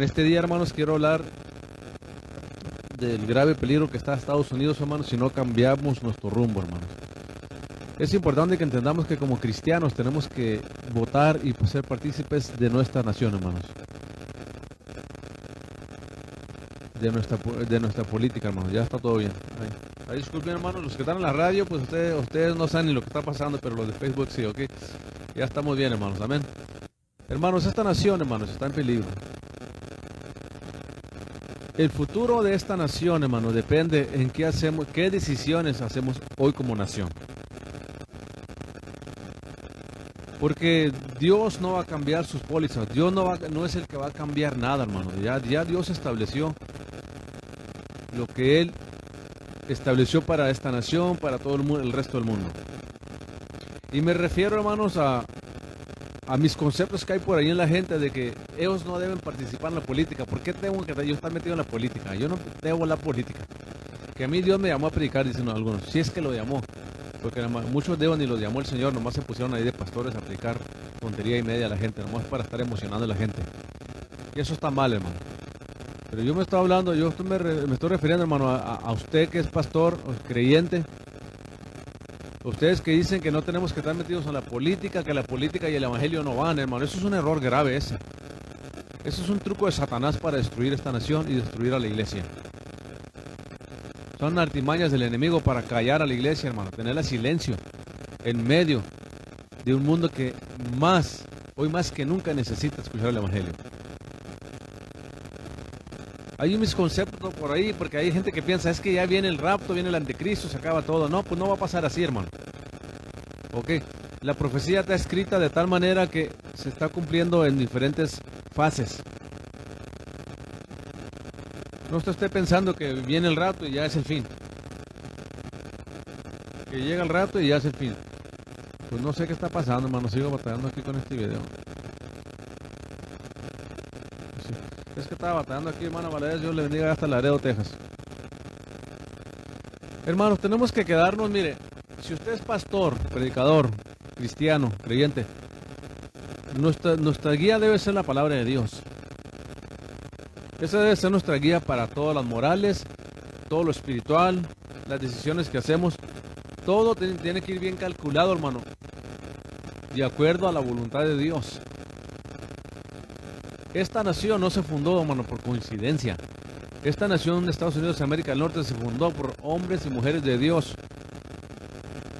En este día, hermanos, quiero hablar del grave peligro que está Estados Unidos, hermanos, si no cambiamos nuestro rumbo, hermanos. Es importante que entendamos que como cristianos tenemos que votar y ser partícipes de nuestra nación, hermanos. De nuestra política, hermanos. Ya está todo bien. Ahí disculpen, hermanos, los que están en la radio, pues ustedes no saben ni lo que está pasando, pero los de Facebook sí, ¿ok? Ya estamos bien, hermanos. Amén. Hermanos, esta nación, hermanos, está en peligro. El futuro de esta nación, hermanos, depende en qué hacemos, qué decisiones hacemos hoy como nación. Porque Dios no va a cambiar sus pólizas. Dios no es el que va a cambiar nada, hermanos. Ya Dios estableció lo que Él estableció para esta nación, para todo el mundo, el resto del mundo. Y me refiero, hermanos, a mis conceptos que hay por ahí en la gente de que ellos no deben participar en la política. ¿Por qué tengo que yo estar metido en la política? Yo no debo la política. Que a mí Dios me llamó a predicar, dicen algunos. Si es que lo llamó. Porque muchos de ellos ni los llamó el Señor, nomás se pusieron ahí de pastores a predicar tontería y media a la gente, nomás para estar emocionando a la gente. Y eso está mal, hermano. Pero yo me estoy hablando, me estoy refiriendo, hermano, a usted que es pastor, creyente. Ustedes que dicen que no tenemos que estar metidos en la política, que la política y el evangelio no van, hermano. Eso es un error grave ese. Eso es un truco de Satanás para destruir esta nación y destruir a la iglesia. Son artimañas del enemigo para callar a la iglesia, hermano. Tenerla silencio en medio de un mundo que hoy más que nunca necesita escuchar el evangelio. Hay mis conceptos por ahí, porque hay gente que piensa, es que ya viene el rapto, viene el anticristo, se acaba todo. No, pues no va a pasar así, hermano. Ok, la profecía está escrita de tal manera que se está cumpliendo en diferentes fases. No esté pensando que viene el rato y ya es el fin. Que llega el rato y ya es el fin. Pues no sé qué está pasando, hermano. Sigo batallando aquí con este video. Es que estaba batallando aquí, hermano Valadez. Dios le bendiga hasta Laredo, Texas. Hermanos, tenemos que quedarnos, mire, si usted es pastor, predicador, cristiano, creyente, nuestra guía debe ser la palabra de Dios. Esa debe ser nuestra guía para todas las morales, todo lo espiritual, las decisiones que hacemos. Todo tiene que ir bien calculado, hermano, de acuerdo a la voluntad de Dios. Esta nación no se fundó, hermano, por coincidencia. Esta nación de Estados Unidos de América del Norte se fundó por hombres y mujeres de Dios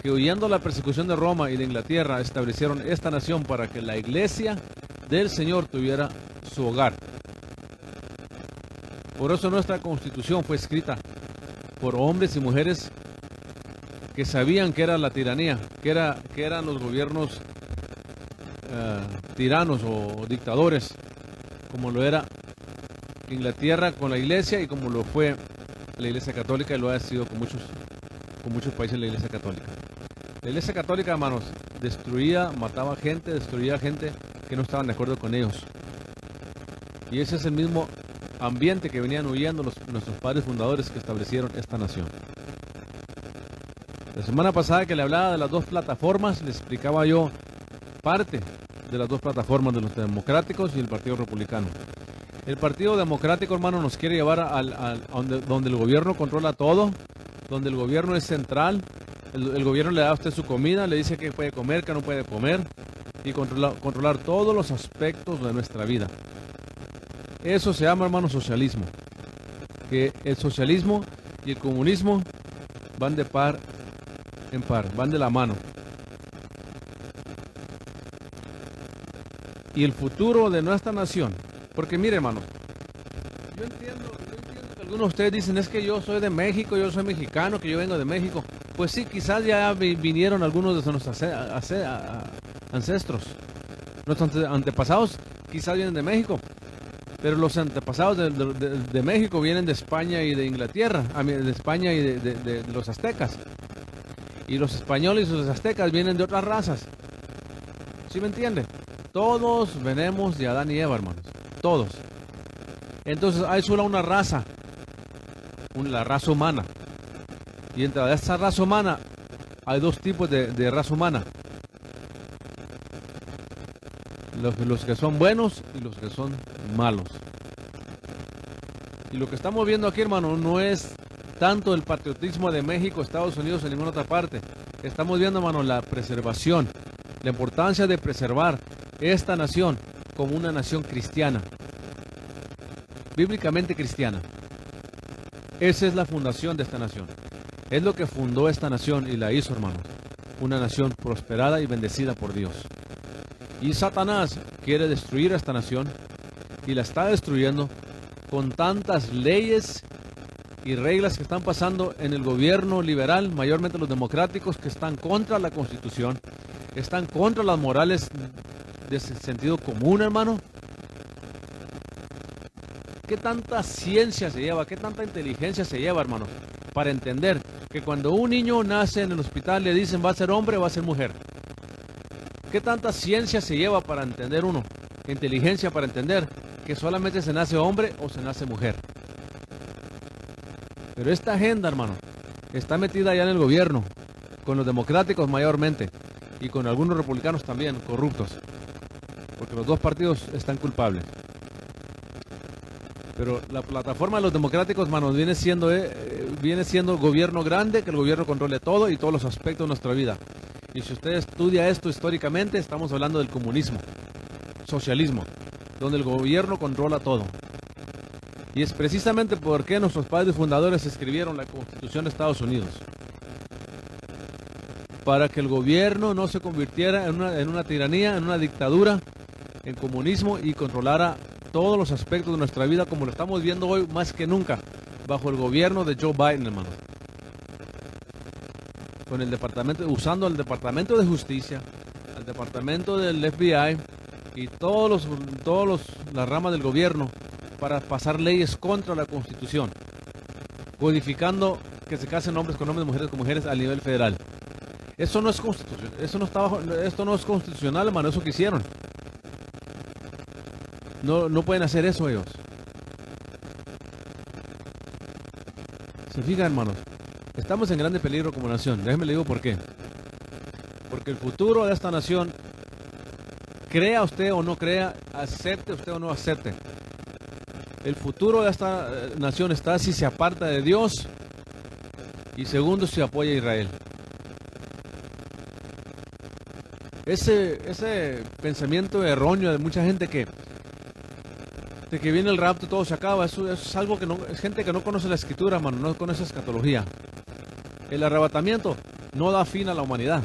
que, huyendo la persecución de Roma y de Inglaterra, establecieron esta nación para que la iglesia del Señor tuviera su hogar. Por eso nuestra constitución fue escrita por hombres y mujeres que sabían que era la tiranía, que eran los gobiernos tiranos o dictadores, como lo era Inglaterra con la iglesia y como lo fue la iglesia católica y lo ha sido con muchos países de la iglesia católica. La iglesia católica, hermanos, mataba gente, destruía gente que no estaban de acuerdo con ellos. Y ese es el mismo ambiente que venían huyendo nuestros padres fundadores que establecieron esta nación. La semana pasada que le hablaba de las dos plataformas, le explicaba yo parte de las dos plataformas de los democráticos y el Partido Republicano. El Partido Democrático, hermano, nos quiere llevar a donde el gobierno controla todo, donde el gobierno es central. El gobierno le da a usted su comida, le dice qué puede comer, qué no puede comer, y controlar todos los aspectos de nuestra vida. Eso se llama, hermano, socialismo. Que el socialismo y el comunismo van de par en par, van de la mano. Y el futuro de nuestra nación, porque mire, hermano, yo entiendo que algunos de ustedes dicen, es que yo soy de México, yo soy mexicano, que yo vengo de México. Pues sí, quizás ya vinieron algunos de nuestros ancestros. Nuestros antepasados quizás vienen de México, pero los antepasados de México vienen de España y de Inglaterra, de España y de los aztecas. Y los españoles y los aztecas vienen de otras razas. ¿Sí me entiende? Todos venimos de Adán y Eva, hermanos. Todos. Entonces hay solo una raza, la raza humana. Y entre esa raza humana hay dos tipos de raza humana. Los que son buenos y los que son malos. Y lo que estamos viendo aquí, hermano, no es tanto el patriotismo de México, Estados Unidos, en ninguna otra parte. Estamos viendo, hermano, la preservación, la importancia de preservar esta nación como una nación cristiana, bíblicamente cristiana. Esa es la fundación de esta nación. Es lo que fundó esta nación y la hizo, hermanos. Una nación prosperada y bendecida por Dios. Y Satanás quiere destruir a esta nación y la está destruyendo con tantas leyes y reglas que están pasando en el gobierno liberal, mayormente los democráticos, que están contra la Constitución, están contra las morales de sentido común, hermano. ¿Qué tanta ciencia se lleva? ¿Qué tanta inteligencia se lleva, hermano? Para entender que cuando un niño nace en el hospital le dicen va a ser hombre o va a ser mujer. ¿Qué tanta ciencia se lleva para entender uno? Inteligencia para entender que solamente se nace hombre o se nace mujer. Pero esta agenda, hermano, está metida allá en el gobierno, con los democráticos mayormente, y con algunos republicanos también, corruptos, porque los dos partidos están culpables. Pero la plataforma de los democráticos, hermanos, viene siendo gobierno grande, que el gobierno controle todo y todos los aspectos de nuestra vida. Y si usted estudia esto históricamente, estamos hablando del comunismo, socialismo, donde el gobierno controla todo. Y es precisamente porque nuestros padres fundadores escribieron la Constitución de Estados Unidos. Para que el gobierno no se convirtiera en una tiranía, en una dictadura, en comunismo y controlara todos los aspectos de nuestra vida como lo estamos viendo hoy más que nunca, bajo el gobierno de Joe Biden, hermano. Con el departamento, usando el Departamento de Justicia, el Departamento del FBI y las ramas del gobierno para pasar leyes contra la Constitución, codificando que se casen hombres con hombres, mujeres con mujeres a nivel federal. Eso no es constitucional, esto no es constitucional, hermano, eso que hicieron. No pueden hacer eso ellos. Se fijan, hermanos, estamos en grande peligro como nación. Déjenme le digo por qué. Porque el futuro de esta nación, crea usted o no crea, acepte usted o no acepte, el futuro de esta nación está si se aparta de Dios y segundo si apoya a Israel. Ese pensamiento erróneo de mucha gente de que viene el rapto y todo se acaba, eso es algo que no, es gente que no conoce la escritura, hermano, no conoce escatología. El arrebatamiento no da fin a la humanidad,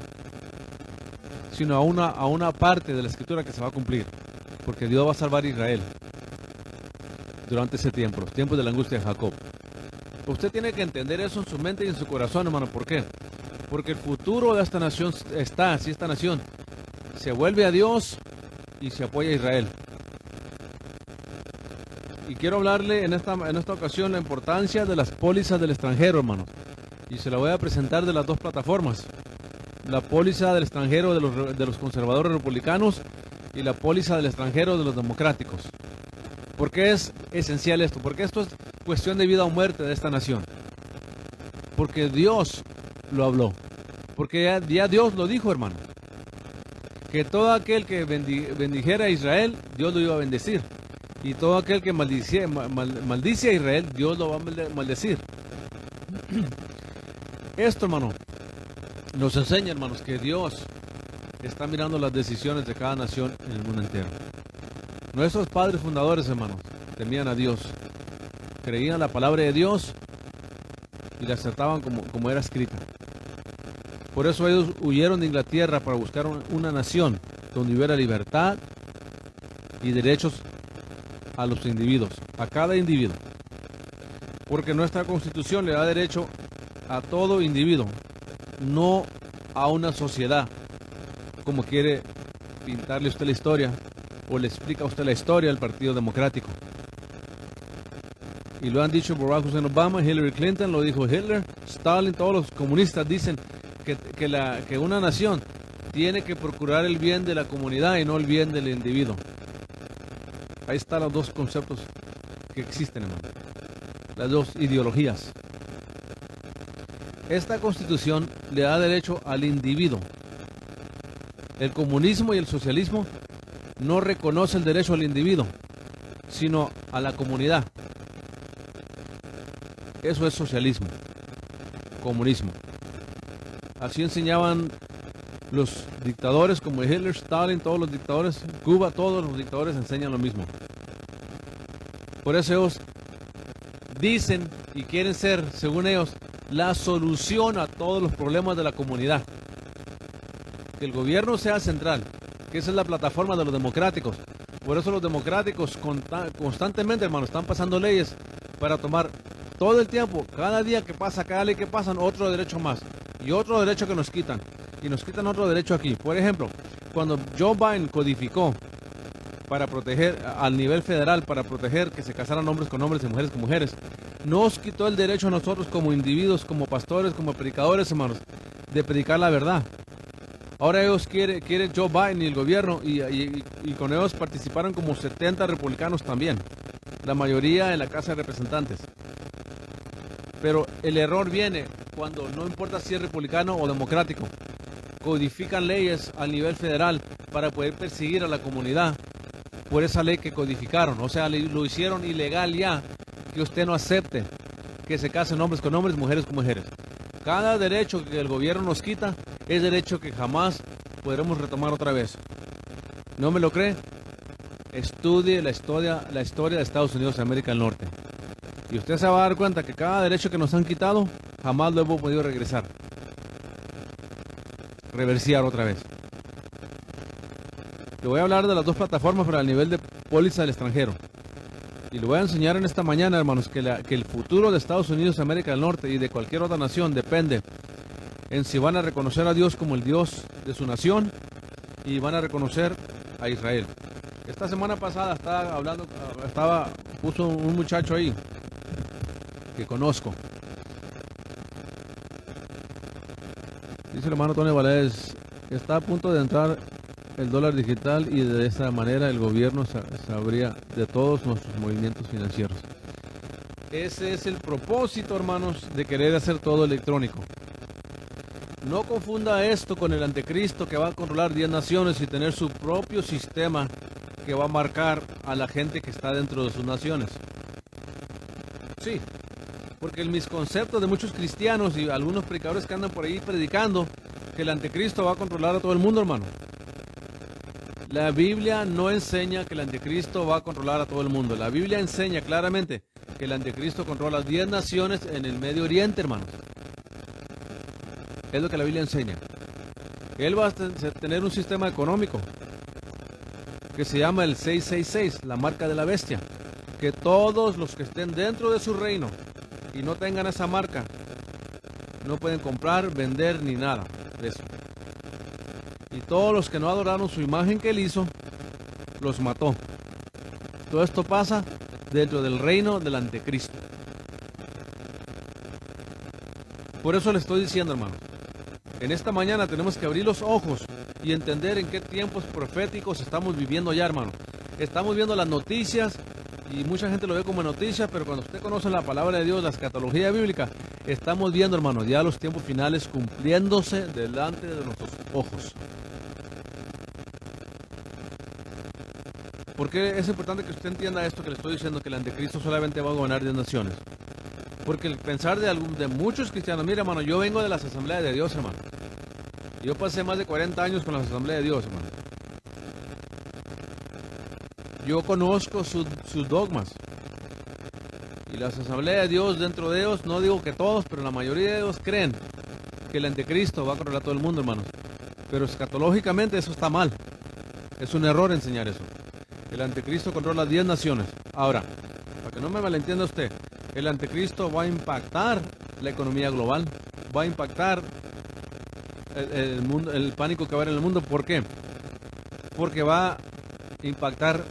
sino a una parte de la escritura que se va a cumplir, porque Dios va a salvar a Israel durante ese tiempo, los tiempos de la angustia de Jacob. Usted tiene que entender eso en su mente y en su corazón, hermano. ¿Por qué? Porque el futuro de esta nación está, si esta nación se vuelve a Dios y se apoya a Israel. Y quiero hablarle en esta ocasión la importancia de las pólizas del extranjero, hermano. Y se la voy a presentar de las dos plataformas. La póliza del extranjero de los conservadores republicanos y la póliza del extranjero de los democráticos. ¿Por qué es esencial esto? Porque esto es cuestión de vida o muerte de esta nación. Porque Dios lo habló. Porque ya Dios lo dijo, hermano. Que todo aquel que bendijera a Israel, Dios lo iba a bendecir. Y todo aquel que maldice a Israel, Dios lo va a maldecir. Esto, hermano, nos enseña, hermanos, que Dios está mirando las decisiones de cada nación en el mundo entero. Nuestros padres fundadores, hermanos, temían a Dios, creían la palabra de Dios y la aceptaban como era escrita. Por eso ellos huyeron de Inglaterra para buscar una nación donde hubiera libertad y derechos a los individuos, a cada individuo. Porque nuestra Constitución le da derecho a todo individuo, no a una sociedad, como quiere pintarle usted la historia o le explica a usted la historia del Partido Democrático. Y lo han dicho Barack Hussein Obama, Hillary Clinton, lo dijo Hitler, Stalin, todos los comunistas dicen que una nación tiene que procurar el bien de la comunidad y no el bien del individuo. Ahí están los dos conceptos que existen, hermano. Las dos ideologías. Esta Constitución le da derecho al individuo. El comunismo y el socialismo no reconocen el derecho al individuo, sino a la comunidad. Eso es socialismo, comunismo. Así enseñaban los dictadores como Hitler, Stalin, todos los dictadores, Cuba, todos los dictadores enseñan lo mismo. Por eso ellos dicen y quieren ser, según ellos, la solución a todos los problemas de la comunidad. Que el gobierno sea central, que esa es la plataforma de los democráticos. Por eso los democráticos constantemente, hermano, están pasando leyes para tomar todo el tiempo, cada día que pasa, cada ley que pasan, otro derecho más y otro derecho que nos quitan. Y nos quitan otro derecho aquí. Por ejemplo, cuando Joe Biden codificó para proteger al nivel federal, para proteger que se casaran hombres con hombres y mujeres con mujeres, nos quitó el derecho a nosotros como individuos, como pastores, como predicadores, hermanos, de predicar la verdad. Ahora ellos quieren Joe Biden y el gobierno, y con ellos participaron como 70 republicanos también, la mayoría en la Casa de Representantes. Pero el error viene cuando no importa si es republicano o democrático, codifican leyes al nivel federal para poder perseguir a la comunidad por esa ley que codificaron. O sea, lo hicieron ilegal ya, que usted no acepte que se casen hombres con hombres, mujeres con mujeres. Cada derecho que el gobierno nos quita es derecho que jamás podremos retomar otra vez. ¿No me lo cree? Estudie la historia de Estados Unidos de América del Norte. Y usted se va a dar cuenta que cada derecho que nos han quitado, jamás lo hemos podido regresar. Reversiar otra vez. Le voy a hablar de las dos plataformas para el nivel de póliza del extranjero. Y le voy a enseñar en esta mañana, hermanos, que el futuro de Estados Unidos de América del Norte y de cualquier otra nación depende en si van a reconocer a Dios como el Dios de su nación y van a reconocer a Israel. Esta semana pasada puso un muchacho ahí que conozco. Dice el hermano Tony Valadez, está a punto de entrar el dólar digital y de esa manera el gobierno sabría de todos nuestros movimientos financieros. Ese es el propósito, hermanos, de querer hacer todo electrónico. No confunda esto con el anticristo que va a controlar 10 naciones y tener su propio sistema que va a marcar a la gente que está dentro de sus naciones. Sí, porque el misconcepto de muchos cristianos y algunos predicadores que andan por ahí predicando que el anticristo va a controlar a todo el mundo, hermano. La Biblia no enseña que el anticristo va a controlar a todo el mundo. La Biblia enseña claramente que el anticristo controla 10 naciones en el Medio Oriente, hermanos. Es lo que la Biblia enseña. Él va a tener un sistema económico que se llama el 666, la marca de la bestia. Que todos los que estén dentro de su reino y no tengan esa marca, no pueden comprar, vender ni nada de eso. Y todos los que no adoraron su imagen que él hizo, los mató. Todo esto pasa dentro del reino del anticristo. Por eso le estoy diciendo, hermano, en esta mañana tenemos que abrir los ojos y entender en qué tiempos proféticos estamos viviendo ya, hermano. Estamos viendo las noticias y mucha gente lo ve como noticia, pero cuando usted conoce la palabra de Dios, la escatología bíblica, estamos viendo, hermano, ya los tiempos finales cumpliéndose delante de nuestros ojos. ¿Por qué es importante que usted entienda esto que le estoy diciendo, que el anticristo solamente va a gobernar 10 naciones? Porque el pensar de muchos cristianos, mira, hermano, yo vengo de las asambleas de Dios, hermano. Yo pasé más de 40 años con las asambleas de Dios, hermano. Yo conozco sus dogmas. Y las asambleas de Dios, dentro de ellos, no digo que todos, pero la mayoría de ellos creen que el anticristo va a controlar a todo el mundo, hermanos. Pero escatológicamente eso está mal. Es un error enseñar eso. El anticristo controla 10 naciones. Ahora, para que no me malentienda usted, el anticristo va a impactar la economía global, va a impactar el mundo, el pánico que va a haber en el mundo. ¿Por qué? Porque va a impactar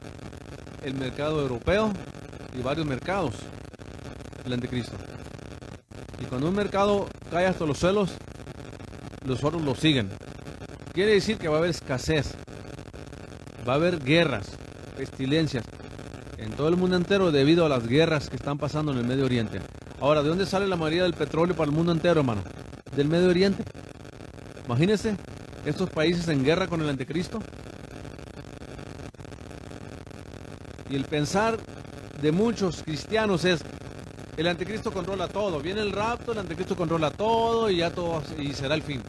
el mercado europeo y varios mercados, el anticristo. Y cuando un mercado cae hasta los suelos, los otros lo siguen. Quiere decir que va a haber escasez, va a haber guerras, pestilencias en todo el mundo entero debido a las guerras que están pasando en el Medio Oriente. Ahora, ¿de dónde sale la mayoría del petróleo para el mundo entero, hermano? Del Medio Oriente. Imagínense estos países en guerra con el anticristo. Y el pensar de muchos cristianos es El anticristo controla todo. Viene el rapto, el anticristo controla todo y ya todo y será el fin.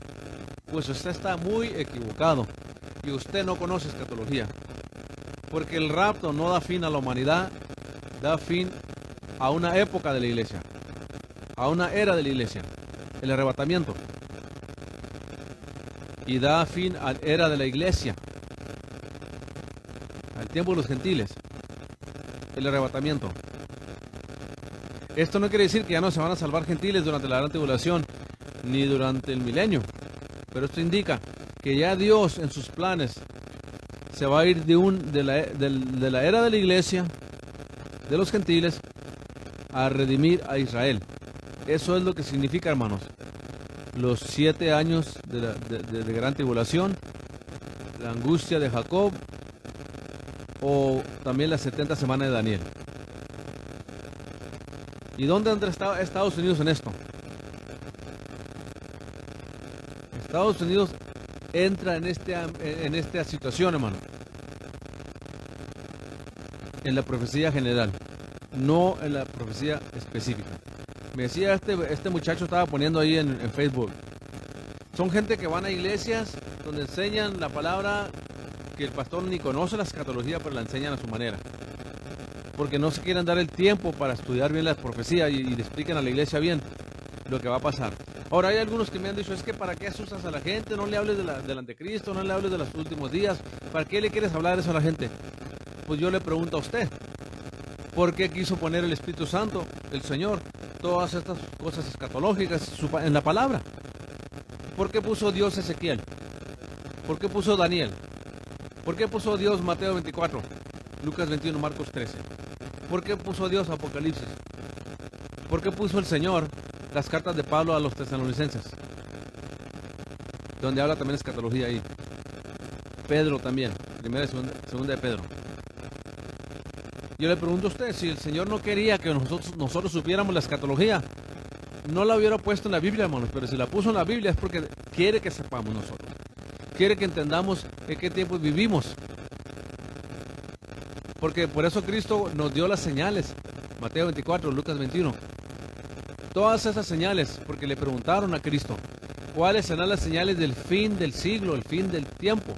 Pues usted está muy equivocado y usted no conoce escatología. Porque el rapto no da fin a la humanidad, da fin a una época de la iglesia, a una era de la iglesia, el arrebatamiento. Y da fin a la era de la iglesia, al tiempo de los gentiles, el arrebatamiento. Esto no quiere decir que ya no se van a salvar gentiles durante la gran tribulación, ni durante el milenio. Pero esto indica que ya Dios en sus planes se va a ir de la era de la iglesia, de los gentiles, a redimir a Israel. Eso es lo que significa, hermanos, los 7 años de gran tribulación, la angustia de Jacob, o también las 70 semanas de Daniel. ¿Y dónde entra Estados Unidos en esto? Estados Unidos entra en esta situación, hermano, en la profecía general, no en la profecía específica. Me decía este muchacho, estaba poniendo ahí en Facebook, son gente que van a iglesias donde enseñan la palabra que el pastor ni conoce la escatología, pero la enseñan a su manera, porque no se quieren dar el tiempo para estudiar bien la profecía y le explican a la iglesia bien lo que va a pasar. Ahora hay algunos que me han dicho, es que ¿para qué asustas a la gente? No le hables del anticristo, no le hables de los últimos días. ¿Para qué le quieres hablar eso a la gente? Pues yo le pregunto a usted, ¿por qué quiso poner el Espíritu Santo, el Señor, todas estas cosas escatológicas en la palabra? ¿Por qué puso Dios Ezequiel? ¿Por qué puso Daniel? ¿Por qué puso Dios Mateo 24, Lucas 21, Marcos 13? ¿Por qué puso Dios Apocalipsis? ¿Por qué puso el Señor las cartas de Pablo a los tesalonicenses, donde habla también escatología ahí? Pedro también, primera y segunda de Pedro. Yo le pregunto a usted, si el Señor no quería que nosotros supiéramos la escatología, no la hubiera puesto en la Biblia, hermanos, pero si la puso en la Biblia es porque quiere que sepamos nosotros, quiere que entendamos en qué tiempo vivimos, porque por eso Cristo nos dio las señales, Mateo 24, Lucas 21, todas esas señales, porque le preguntaron a Cristo, ¿cuáles serán las señales del fin del siglo, el fin del tiempo,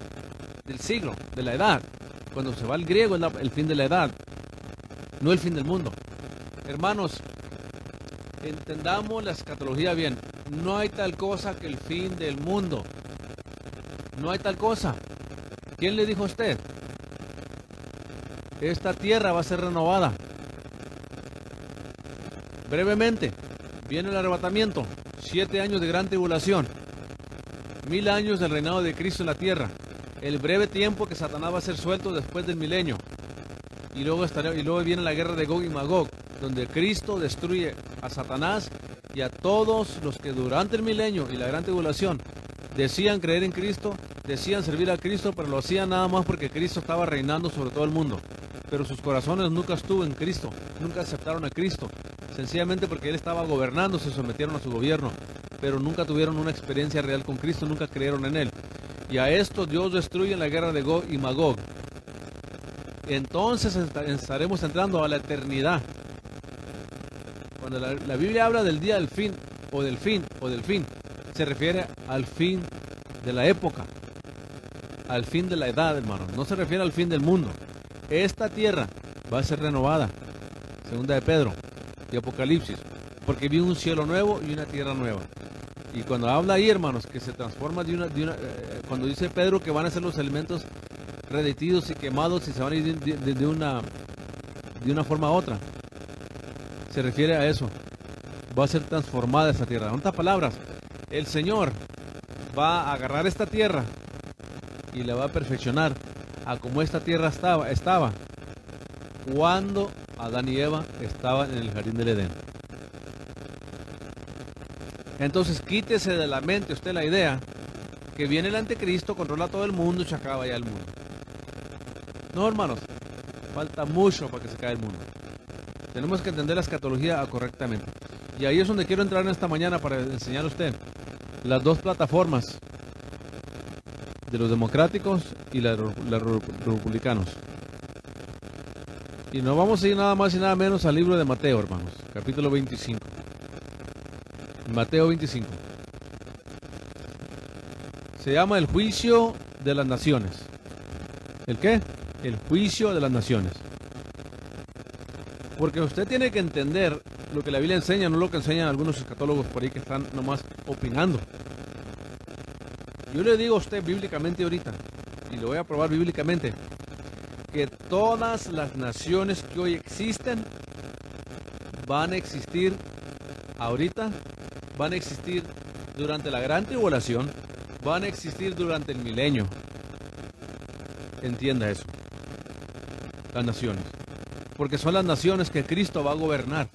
del siglo, de la edad? Cuando se va al griego es el fin de la edad, no el fin del mundo. Hermanos, entendamos la escatología bien. No hay tal cosa que el fin del mundo. No hay tal cosa. ¿Quién le dijo a usted? Esta tierra va a ser renovada. Brevemente, viene el arrebatamiento. 7 años de gran tribulación. 1000 años del reinado de Cristo en la tierra. El breve tiempo que Satanás va a ser suelto después del milenio. Y luego viene la guerra de Gog y Magog, donde Cristo destruye a Satanás y a todos los que durante el milenio y la gran tribulación decían creer en Cristo, decían servir a Cristo, pero lo hacían nada más porque Cristo estaba reinando sobre todo el mundo. Pero sus corazones nunca estuvo en Cristo, nunca aceptaron a Cristo, sencillamente porque Él estaba gobernando, se sometieron a su gobierno, pero nunca tuvieron una experiencia real con Cristo, nunca creyeron en Él. Y a esto Dios destruye en la guerra de Gog y Magog. Entonces estaremos entrando a la eternidad. Cuando la Biblia habla del día del fin, se refiere al fin de la época, al fin de la edad, hermano. No se refiere al fin del mundo. Esta tierra va a ser renovada, segunda de Pedro y Apocalipsis, porque vi un cielo nuevo y una tierra nueva. Y cuando habla ahí, hermanos, que se transforma cuando dice Pedro que van a ser los elementos reditidos y quemados y se van a ir de una forma a otra, se refiere a eso. Va a ser transformada esta tierra. En otras palabras, el Señor va a agarrar esta tierra y la va a perfeccionar a como esta tierra estaba cuando Adán y Eva estaban en el jardín del Edén. Entonces quítese de la mente usted la idea que viene el anticristo, controla todo el mundo y se acaba ya el mundo. No, hermanos, falta mucho para que se caiga el mundo. Tenemos que entender la escatología correctamente. Y ahí es donde quiero entrar en esta mañana para enseñar a usted las dos plataformas de los democráticos y los republicanos. Y nos vamos a ir nada más y nada menos al libro de Mateo, hermanos, capítulo 25. Mateo 25. Se llama el juicio de las naciones. ¿El qué? El juicio de las naciones. Porque usted tiene que entender lo que la Biblia enseña, no lo que enseñan algunos escatólogos por ahí que están nomás opinando. Yo le digo a usted bíblicamente ahorita, y lo voy a probar bíblicamente, que todas las naciones que hoy existen van a existir ahorita, van a existir durante la gran tribulación, van a existir durante el milenio. Entienda eso. Las naciones. Porque son las naciones que Cristo va a gobernar.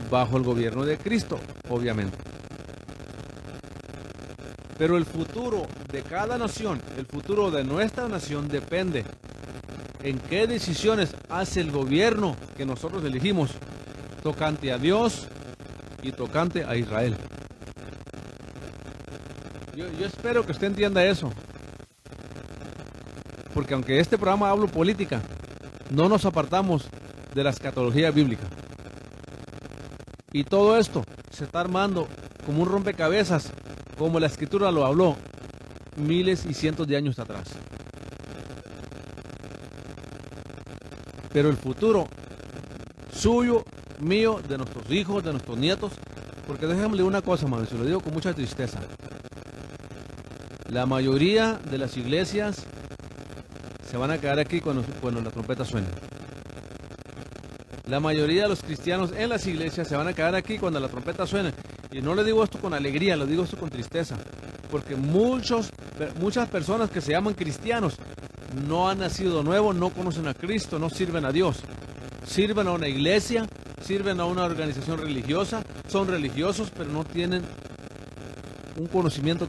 Bajo el gobierno de Cristo, obviamente. Pero el futuro de cada nación, el futuro de nuestra nación depende en qué decisiones hace el gobierno que nosotros elegimos tocante a Dios y tocante a Israel. Yo espero que usted entienda eso. Porque aunque este programa hablo política, no nos apartamos de la escatología bíblica. Y todo esto se está armando como un rompecabezas, como la Escritura lo habló miles y cientos de años atrás. Pero el futuro suyo, mío, de nuestros hijos, de nuestros nietos, porque déjenme una cosa, mano, se lo digo con mucha tristeza. La mayoría de las iglesias se van a quedar aquí cuando la trompeta suene. La mayoría de los cristianos en las iglesias se van a quedar aquí cuando la trompeta suene. Y no le digo esto con alegría, le digo esto con tristeza. Porque muchas personas que se llaman cristianos no han nacido nuevo, no conocen a Cristo, no sirven a Dios. Sirven a una iglesia, sirven a una organización religiosa, son religiosos, pero no tienen un conocimiento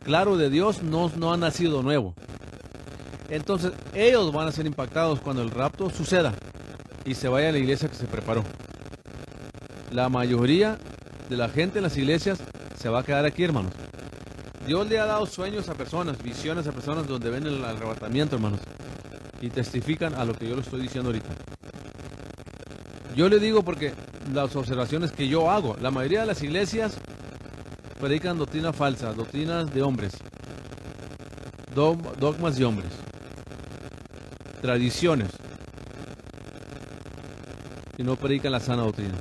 claro de Dios, no han nacido nuevo. Entonces ellos van a ser impactados cuando el rapto suceda y se vaya a la iglesia que se preparó. La mayoría de la gente en las iglesias se va a quedar aquí, hermanos. Dios le ha dado sueños a personas, visiones a personas donde ven el arrebatamiento, hermanos, y testifican a lo que yo le estoy diciendo ahorita. Yo le digo porque las observaciones que yo hago, la mayoría de las iglesias predican doctrina falsa, doctrinas de hombres, dogmas de hombres, tradiciones, y no predican la sana doctrina,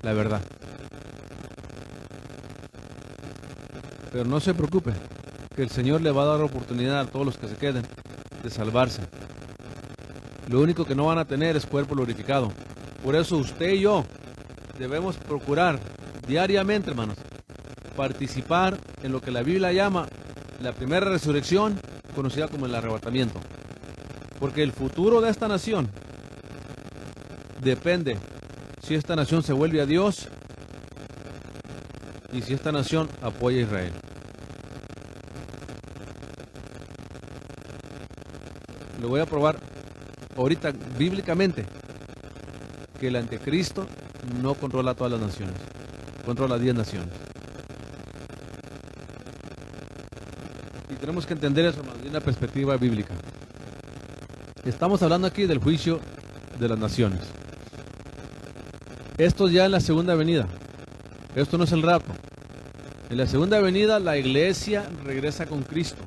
la verdad. Pero no se preocupe, que el Señor le va a dar oportunidad a todos los que se queden de salvarse. Lo único que no van a tener es cuerpo glorificado. Por eso usted y yo debemos procurar diariamente, hermanos, participar en lo que la Biblia llama la primera resurrección, conocida como el arrebatamiento. Porque el futuro de esta nación depende si esta nación se vuelve a Dios y si esta nación apoya a Israel. Lo voy a probar ahorita bíblicamente que el anticristo no controla todas las naciones, controla 10 naciones. Y tenemos que entender eso desde una perspectiva bíblica. Estamos hablando aquí del juicio de las naciones. Esto ya en la segunda venida. Esto no es el rapto. En la segunda venida la iglesia regresa con Cristo.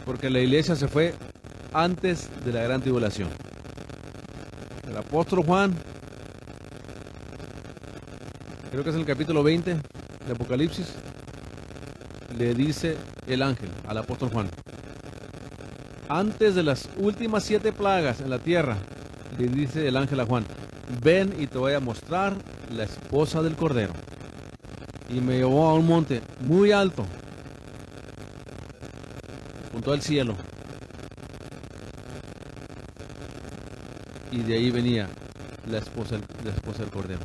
Porque la iglesia se fue antes de la gran tribulación. El apóstol Juan, creo que es en el capítulo 20 de Apocalipsis, le dice el ángel al apóstol Juan: antes de las últimas 7 plagas en la tierra, le dice el ángel a Juan: ven y te voy a mostrar la esposa del Cordero. Y me llevó a un monte muy alto, junto al cielo. Y de ahí venía la esposa del Cordero.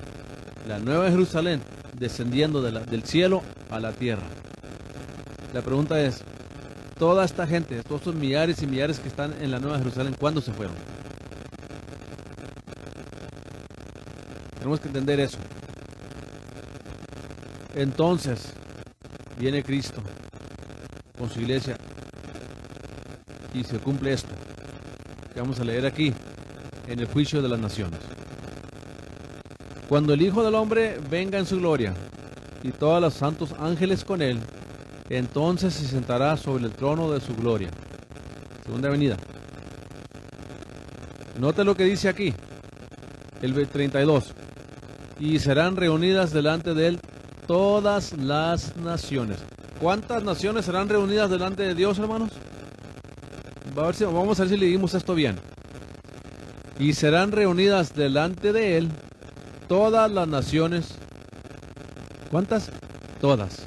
La nueva Jerusalén descendiendo del cielo a la tierra. La pregunta es, toda esta gente, todos estos millares y millares que están en la nueva Jerusalén, ¿cuándo se fueron? Tenemos que entender eso. Entonces viene Cristo con su iglesia y se cumple esto. que vamos a leer aquí, en el juicio de las naciones. Cuando el Hijo del Hombre venga en su gloria, y todos los santos ángeles con él, entonces se sentará sobre el trono de su gloria. Segunda venida. Note lo que dice aquí, el 32. Y serán reunidas delante de él todas las naciones. ¿Cuántas naciones serán reunidas delante de Dios, hermanos? Vamos a ver si leímos esto bien. Y serán reunidas delante de él todas las naciones. ¿Cuántas? Todas.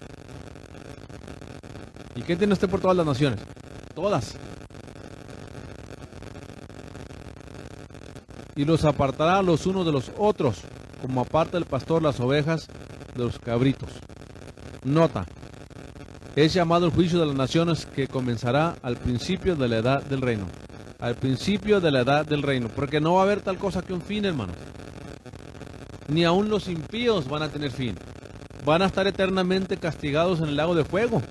¿Y qué entiende usted por todas las naciones? Todas. Y los apartará los unos de los otros, como aparta el pastor las ovejas de los cabritos. Nota, es llamado el juicio de las naciones que comenzará al principio de la edad del reino. Al principio de la edad del reino, porque no va a haber tal cosa que un fin, hermano. Ni aun los impíos van a tener fin. Van a estar eternamente castigados en el lago de fuego.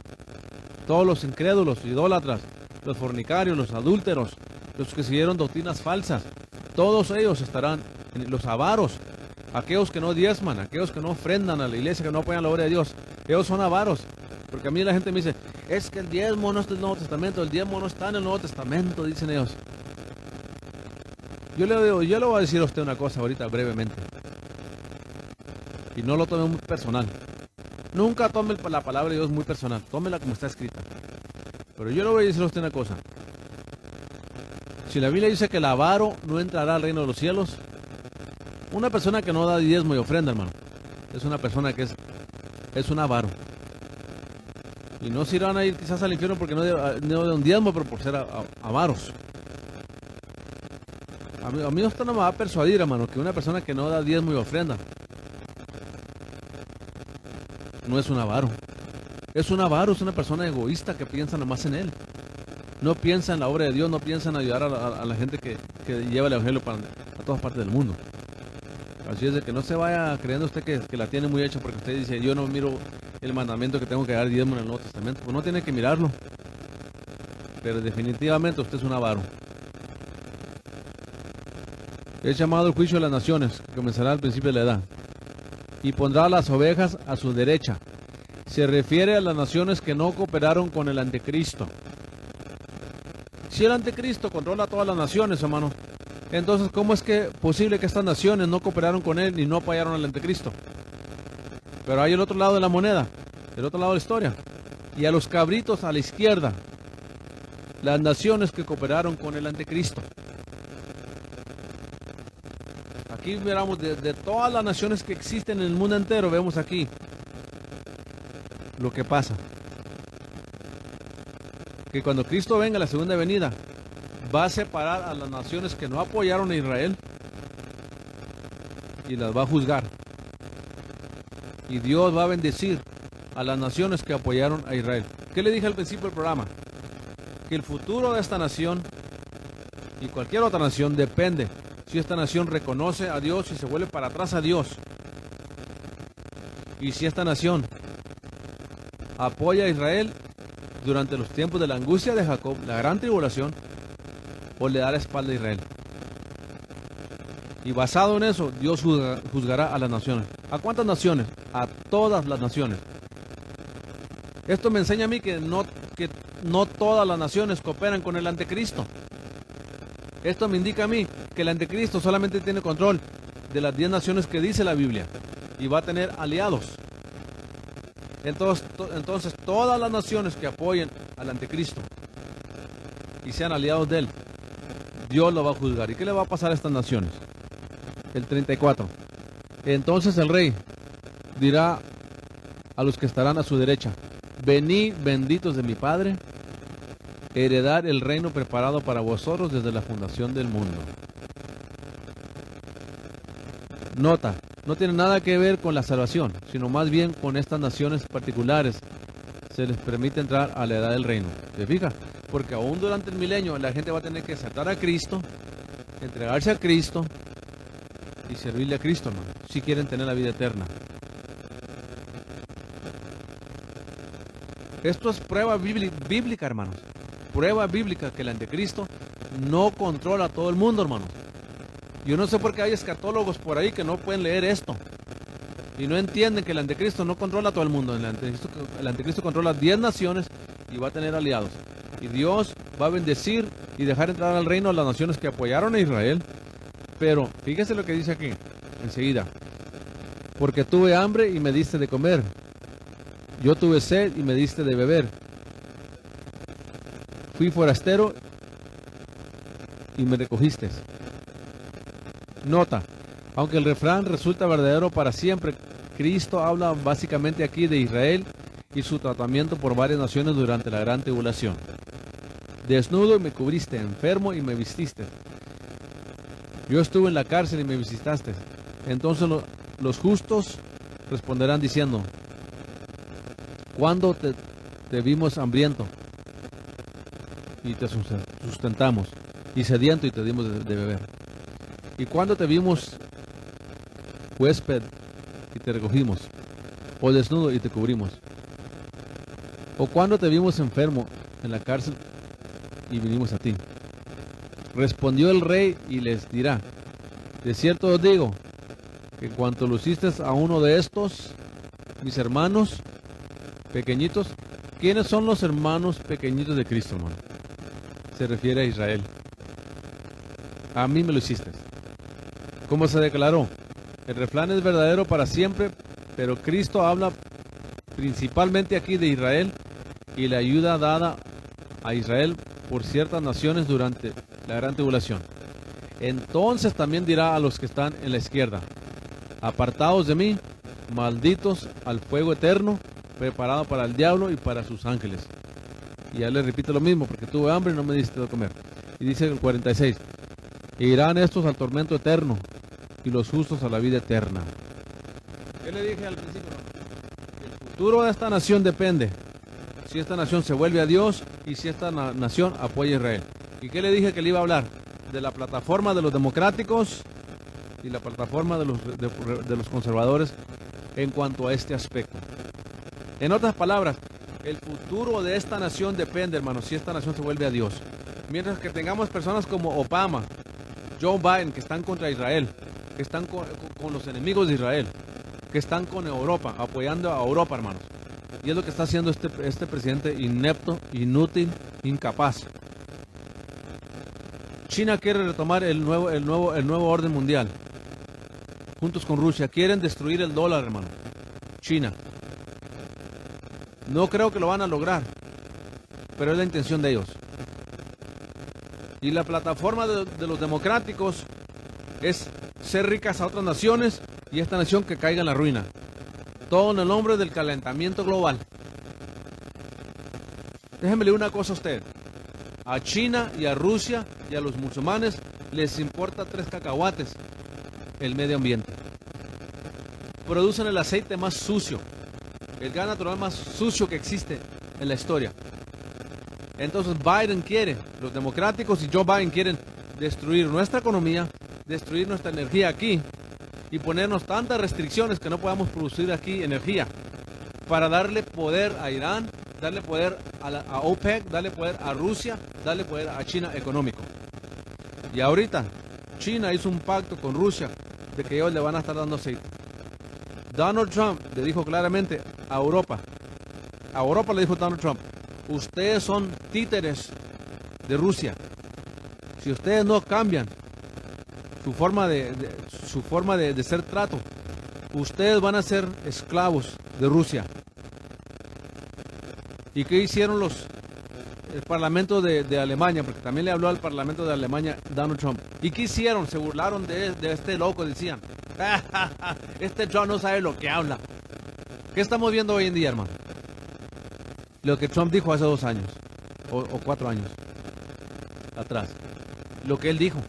Todos los incrédulos, idólatras, los fornicarios, los adúlteros, los que siguieron doctrinas falsas, todos ellos estarán, los avaros, aquellos que no diezman, aquellos que no ofrendan a la iglesia, que no apoyan la obra de Dios, ellos son avaros. Porque a mí la gente me dice, es que el diezmo no está en el Nuevo Testamento, el diezmo no está en el Nuevo Testamento, dicen ellos. Yo le voy a decir a usted una cosa ahorita brevemente. Y no lo tome muy personal. Nunca tome la palabra de Dios muy personal, tómela como está escrita. Pero yo le voy a decir a usted una cosa. Si la Biblia dice que el avaro no entrará al reino de los cielos, una persona que no da diezmo y ofrenda, hermano, es una persona que es un avaro. Y no se irán a ir quizás al infierno porque no de un diezmo, pero por ser avaros. A mí esto no me va a persuadir, hermano, que una persona que no da diezmo y ofrenda no es un avaro. Es un avaro, es una persona egoísta que piensa nomás en él. No piensa en la obra de Dios, no piensa en ayudar a la gente que lleva el evangelio a todas partes del mundo. Así es de que no se vaya creyendo usted que la tiene muy hecha porque usted dice, yo no miro el mandamiento que tengo que dar diezmo en el Nuevo Testamento. Pues no tiene que mirarlo. Pero definitivamente usted es un avaro. Es llamado el juicio de las naciones, que comenzará al principio de la edad. Y pondrá las ovejas a su derecha. Se refiere a las naciones que no cooperaron con el anticristo. Si el anticristo controla todas las naciones, hermano, entonces ¿cómo es que posible que estas naciones no cooperaron con él y no apoyaron al anticristo? Pero hay el otro lado de la moneda, el otro lado de la historia. Y a los cabritos a la izquierda, las naciones que cooperaron con el anticristo. Aquí miramos de todas las naciones que existen en el mundo entero, vemos aquí lo que pasa. Que cuando Cristo venga a la segunda venida, va a separar a las naciones que no apoyaron a Israel y las va a juzgar. Y Dios va a bendecir a las naciones que apoyaron a Israel. ¿Qué le dije al principio del programa? Que el futuro de esta nación y cualquier otra nación depende si esta nación reconoce a Dios y se vuelve para atrás a Dios. Y si esta nación apoya a Israel durante los tiempos de la angustia de Jacob, la gran tribulación, o le da la espalda a Israel. Y basado en eso, Dios juzgará a las naciones. ¿A cuántas naciones? A todas las naciones. Esto me enseña a mí que no todas las naciones cooperan con el anticristo. Esto me indica a mí que el anticristo solamente tiene control de las 10 naciones que dice la Biblia y va a tener aliados. Entonces todas las naciones que apoyen al anticristo y sean aliados de él, Dios lo va a juzgar. ¿Y qué le va a pasar a estas naciones? El 34. Entonces el rey dirá a los que estarán a su derecha: venid, benditos de mi Padre, heredar el reino preparado para vosotros desde la fundación del mundo. Nota, no tiene nada que ver con la salvación, sino más bien con estas naciones particulares. Se les permite entrar a la edad del reino. ¿Se fija? Porque aún durante el milenio la gente va a tener que aceptar a Cristo, entregarse a Cristo y servirle a Cristo, hermano, si quieren tener la vida eterna. Esto es prueba bíblica, hermanos. Prueba bíblica que el anticristo no controla a todo el mundo, hermanos. Yo no sé por qué hay escatólogos por ahí que no pueden leer esto y no entienden que el anticristo no controla a todo el mundo. El anticristo controla 10 naciones y va a tener aliados. Y Dios va a bendecir y dejar entrar al reino a las naciones que apoyaron a Israel. Pero fíjese lo que dice aquí, enseguida. Porque tuve hambre y me diste de comer. Yo tuve sed y me diste de beber. Fui forastero y me recogiste. Nota, aunque el refrán resulta verdadero para siempre, Cristo habla básicamente aquí de Israel y su tratamiento por varias naciones durante la gran tribulación. Desnudo y me cubriste, enfermo y me vististe. Yo estuve en la cárcel y me visitaste. Entonces los justos responderán diciendo, ¿cuándo te vimos hambriento y te sustentamos, y sediento y te dimos de beber? ¿Y cuándo te vimos huésped y te recogimos, o desnudo y te cubrimos? ¿O cuándo te vimos enfermo en la cárcel y vinimos a ti? Respondió el rey y les dirá, de cierto os digo, que en cuanto lo hiciste a uno de estos, mis hermanos pequeñitos, ¿quiénes son los hermanos pequeñitos de Cristo, hermano? Se refiere a Israel. A mí me lo hiciste. ¿Cómo se declaró? El refrán es verdadero para siempre, pero Cristo habla principalmente aquí de Israel y la ayuda dada a Israel por ciertas naciones durante la gran tribulación. Entonces también dirá a los que están en la izquierda, apartados de mí, malditos al fuego eterno, preparado para el diablo y para sus ángeles. Y ya le repito lo mismo, porque tuve hambre y no me diste de comer. Y dice el 46, e irán estos al tormento eterno, y los justos a la vida eterna. ¿Qué le dije al principio? El futuro de esta nación depende si esta nación se vuelve a Dios y si esta nación apoya a Israel. ¿Y qué le dije que le iba a hablar? De la plataforma de los democráticos y la plataforma de los conservadores en cuanto a este aspecto. En otras palabras, el futuro de esta nación depende, hermanos, si esta nación se vuelve a Dios. Mientras que tengamos personas como Obama, Joe Biden, que están contra Israel, que están con los enemigos de Israel, que están con Europa, apoyando a Europa, hermanos. Y es lo que está haciendo este presidente inepto, inútil, incapaz. China quiere retomar el nuevo orden mundial. Juntos con Rusia. Quieren destruir el dólar, hermano. China. No creo que lo van a lograr, pero es la intención de ellos. Y la plataforma de los democráticos es ser ricas a otras naciones y esta nación que caiga en la ruina. Todo en el nombre del calentamiento global. Déjeme leer una cosa a usted. A China y a Rusia y a los musulmanes les importa 3 cacahuates el medio ambiente. Producen el aceite más sucio, el gas natural más sucio que existe en la historia. Entonces Biden quiere, los democráticos y Joe Biden quieren destruir nuestra economía, destruir nuestra energía aquí y ponernos tantas restricciones que no podamos producir aquí energía para darle poder a Irán, darle poder a OPEC, darle poder a Rusia, darle poder a China económico. Y ahorita China hizo un pacto con Rusia de que ellos le van a estar dando aceite. Donald Trump le dijo claramente a Europa le dijo Donald Trump, ustedes son títeres de Rusia. Si ustedes no cambian su forma de ser trato, ustedes van a ser esclavos de Rusia. ¿Y qué hicieron el Parlamento de Alemania? Porque también le habló al Parlamento de Alemania Donald Trump. ¿Y qué hicieron? Se burlaron de este loco, decían. Este Trump no sabe lo que habla. ¿Qué estamos viendo hoy en día, hermano? Lo que Trump dijo hace 2 años o 4 años atrás. Lo que él dijo.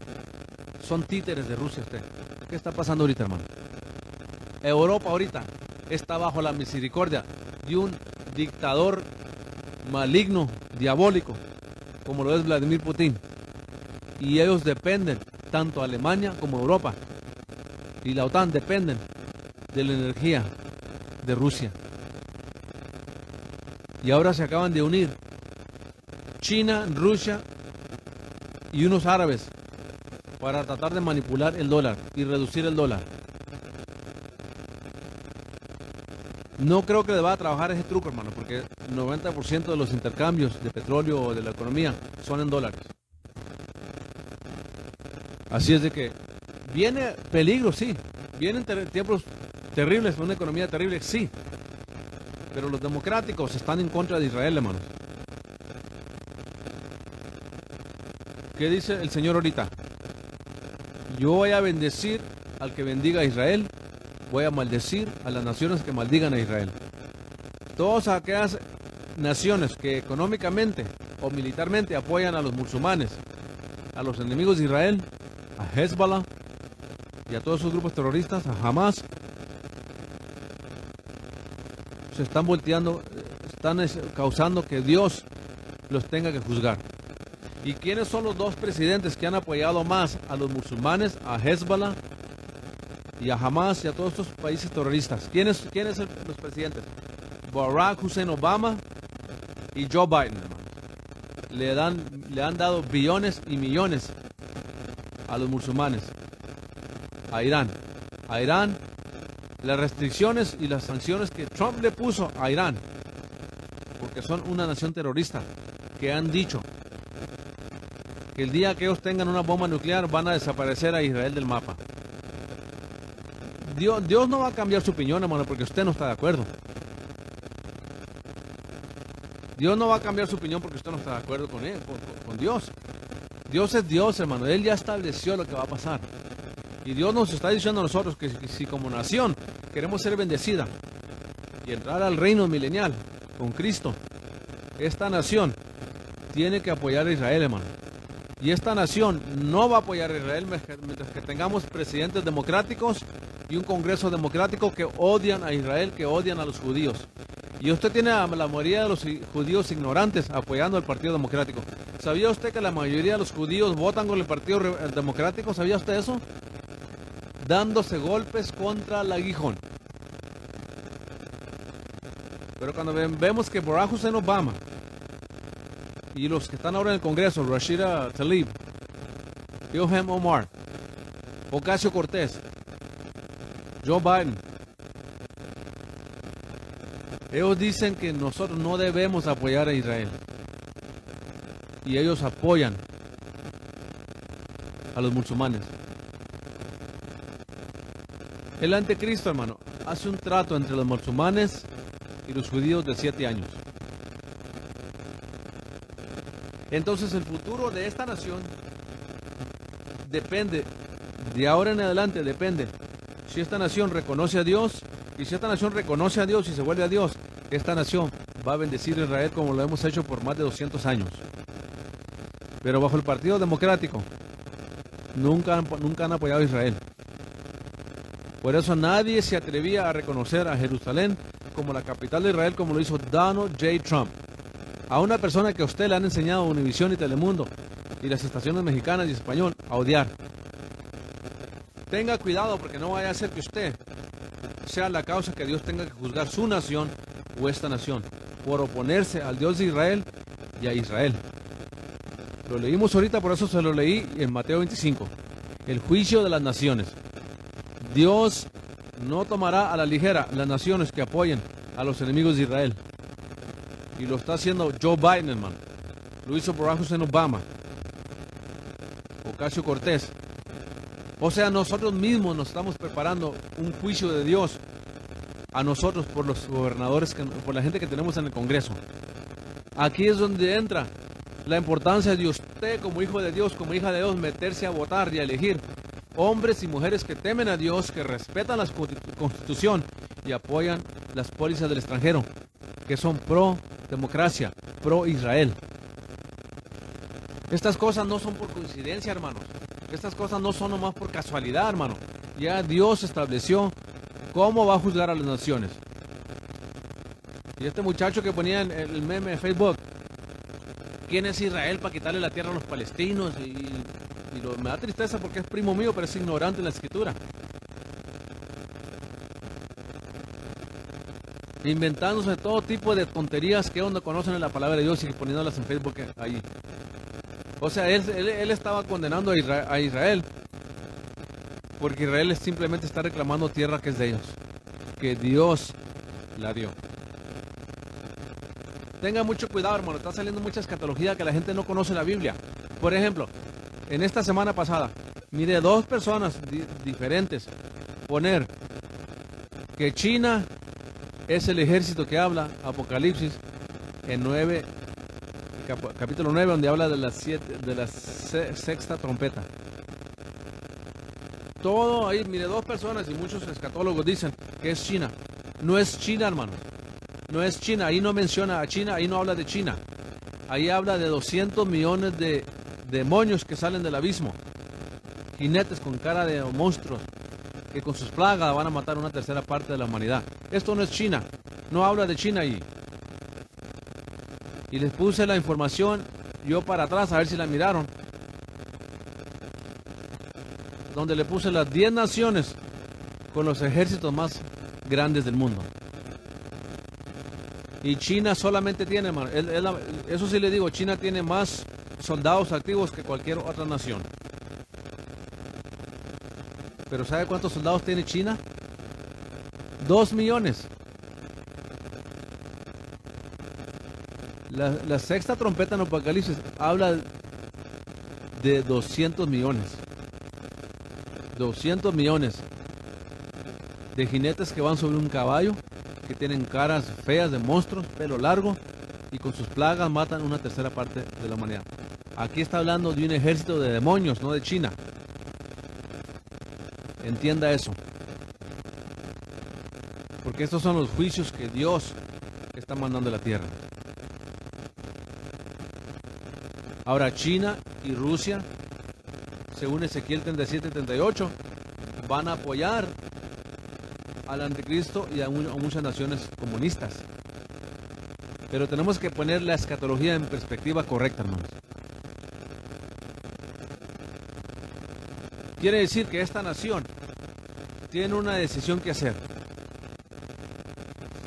Son títeres de Rusia usted. ¿Qué está pasando ahorita, hermano? Europa ahorita está bajo la misericordia de un dictador maligno, diabólico, como lo es Vladimir Putin. Y ellos dependen, tanto Alemania como Europa y la OTAN dependen de la energía de Rusia. Y ahora se acaban de unir China, Rusia y unos árabes para tratar de manipular el dólar y reducir el dólar. No creo que le va a trabajar ese truco, hermano, porque el 90% de los intercambios de petróleo o de la economía son en dólares. Así es de que viene peligro, sí. Vienen tiempos terribles, una economía terrible, sí. Pero los democráticos están en contra de Israel, hermanos. ¿Qué dice el Señor ahorita? Yo voy a bendecir al que bendiga a Israel. Voy a maldecir a las naciones que maldigan a Israel. Todas aquellas naciones que económicamente o militarmente apoyan a los musulmanes, a los enemigos de Israel, a Hezbollah y a todos sus grupos terroristas, a Hamas, se están volteando, están causando que Dios los tenga que juzgar. ¿Y quiénes son los dos presidentes que han apoyado más a los musulmanes, a Hezbollah y a Hamas y a todos estos países terroristas? ¿Quiénes son los presidentes? Barack Hussein Obama y Joe Biden, hermano. Le han dado billones y millones a los musulmanes, a Irán. A Irán, las restricciones y las sanciones que Trump le puso a Irán, porque son una nación terrorista, que han dicho que el día que ellos tengan una bomba nuclear van a desaparecer a Israel del mapa. Dios no va a cambiar su opinión, hermano, porque usted no está de acuerdo. Dios no va a cambiar su opinión porque usted no está de acuerdo con él, con Dios. Dios es Dios, hermano. Él ya estableció lo que va a pasar. Y Dios nos está diciendo a nosotros que si como nación queremos ser bendecida y entrar al reino milenial con Cristo, esta nación tiene que apoyar a Israel, hermano. Y esta nación no va a apoyar a Israel mientras que tengamos presidentes democráticos y un Congreso democrático que odian a Israel, que odian a los judíos. Y usted tiene a la mayoría de los judíos ignorantes apoyando al Partido Democrático. ¿Sabía usted que la mayoría de los judíos votan con el Partido Democrático? ¿Sabía usted eso? Dándose golpes contra el aguijón. Pero cuando vemos que Barack Hussein Obama y los que están ahora en el Congreso, Rashida Tlaib, Ilhan Omar, Ocasio-Cortez, Joe Biden, ellos dicen que nosotros no debemos apoyar a Israel. Y ellos apoyan a los musulmanes. El anticristo, hermano, hace un trato entre los musulmanes y los judíos de 7 años. Entonces el futuro de esta nación depende, de ahora en adelante depende, si esta nación reconoce a Dios. Y si esta nación reconoce a Dios y se vuelve a Dios, esta nación va a bendecir a Israel como lo hemos hecho por más de 200 años. Pero bajo el Partido Democrático, nunca han apoyado a Israel. Por eso nadie se atrevía a reconocer a Jerusalén como la capital de Israel, como lo hizo Donald J. Trump. A una persona que a usted le han enseñado Univisión y Telemundo y las estaciones mexicanas y español a odiar. Tenga cuidado porque no vaya a ser que usted sea la causa que Dios tenga que juzgar su nación o esta nación por oponerse al Dios de Israel y a Israel. Lo leímos ahorita, por eso se lo leí en Mateo 25. El juicio de las naciones. Dios no tomará a la ligera las naciones que apoyen a los enemigos de Israel. Y lo está haciendo Joe Biden, hermano. Lo hizo Barack Hussein Obama. Ocasio-Cortez. O sea, nosotros mismos nos estamos preparando un juicio de Dios a nosotros por los gobernadores, por la gente que tenemos en el Congreso. Aquí es donde entra la importancia de usted como hijo de Dios, como hija de Dios, meterse a votar y a elegir hombres y mujeres que temen a Dios, que respetan la Constitución y apoyan las pólizas del extranjero, que son pro democracia, pro Israel. Estas cosas no son por coincidencia, hermanos. Estas cosas no son nomás por casualidad, hermano. Ya Dios estableció cómo va a juzgar a las naciones. Y este muchacho que ponía en el meme de Facebook, ¿quién es Israel para quitarle la tierra a los palestinos? Me da tristeza porque es primo mío, pero es ignorante en la escritura. Inventándose todo tipo de tonterías que ellos no conocen en la palabra de Dios y poniéndolas en Facebook ahí. O sea, él estaba condenando a Israel, porque Israel simplemente está reclamando tierra que es de ellos, que Dios la dio. Tenga mucho cuidado, hermano, está saliendo mucha escatología que la gente no conoce la Biblia. Por ejemplo, en esta semana pasada, mire, dos personas diferentes poner que China es el ejército que habla Apocalipsis en capítulo 9, donde habla de la sexta trompeta. Todo ahí, mire, dos personas y muchos escatólogos dicen que es China. No es China, hermano. No es China. Ahí no menciona a China, ahí no habla de China. Ahí habla de 200 millones de demonios que salen del abismo. Jinetes con cara de monstruos que con sus plagas van a matar una tercera parte de la humanidad. Esto no es China. No habla de China ahí. Y les puse la información yo para atrás a ver si la miraron. Donde le puse las 10 naciones con los ejércitos más grandes del mundo. Y China solamente tiene, hermano, eso sí le digo, China tiene más soldados activos que cualquier otra nación. Pero ¿sabe cuántos soldados tiene China? 2 millones. La sexta trompeta en Apocalipsis habla de 200 millones. 200 millones de jinetes que van sobre un caballo, que tienen caras feas de monstruos, pelo largo, y con sus plagas matan una tercera parte de la humanidad. Aquí está hablando de un ejército de demonios, no de China. Entienda eso. Porque estos son los juicios que Dios está mandando a la tierra. Ahora China y Rusia, según Ezequiel 37 y 38, van a apoyar al anticristo y a muchas naciones comunistas. Pero tenemos que poner la escatología en perspectiva correcta, hermanos. Quiere decir que esta nación tiene una decisión que hacer.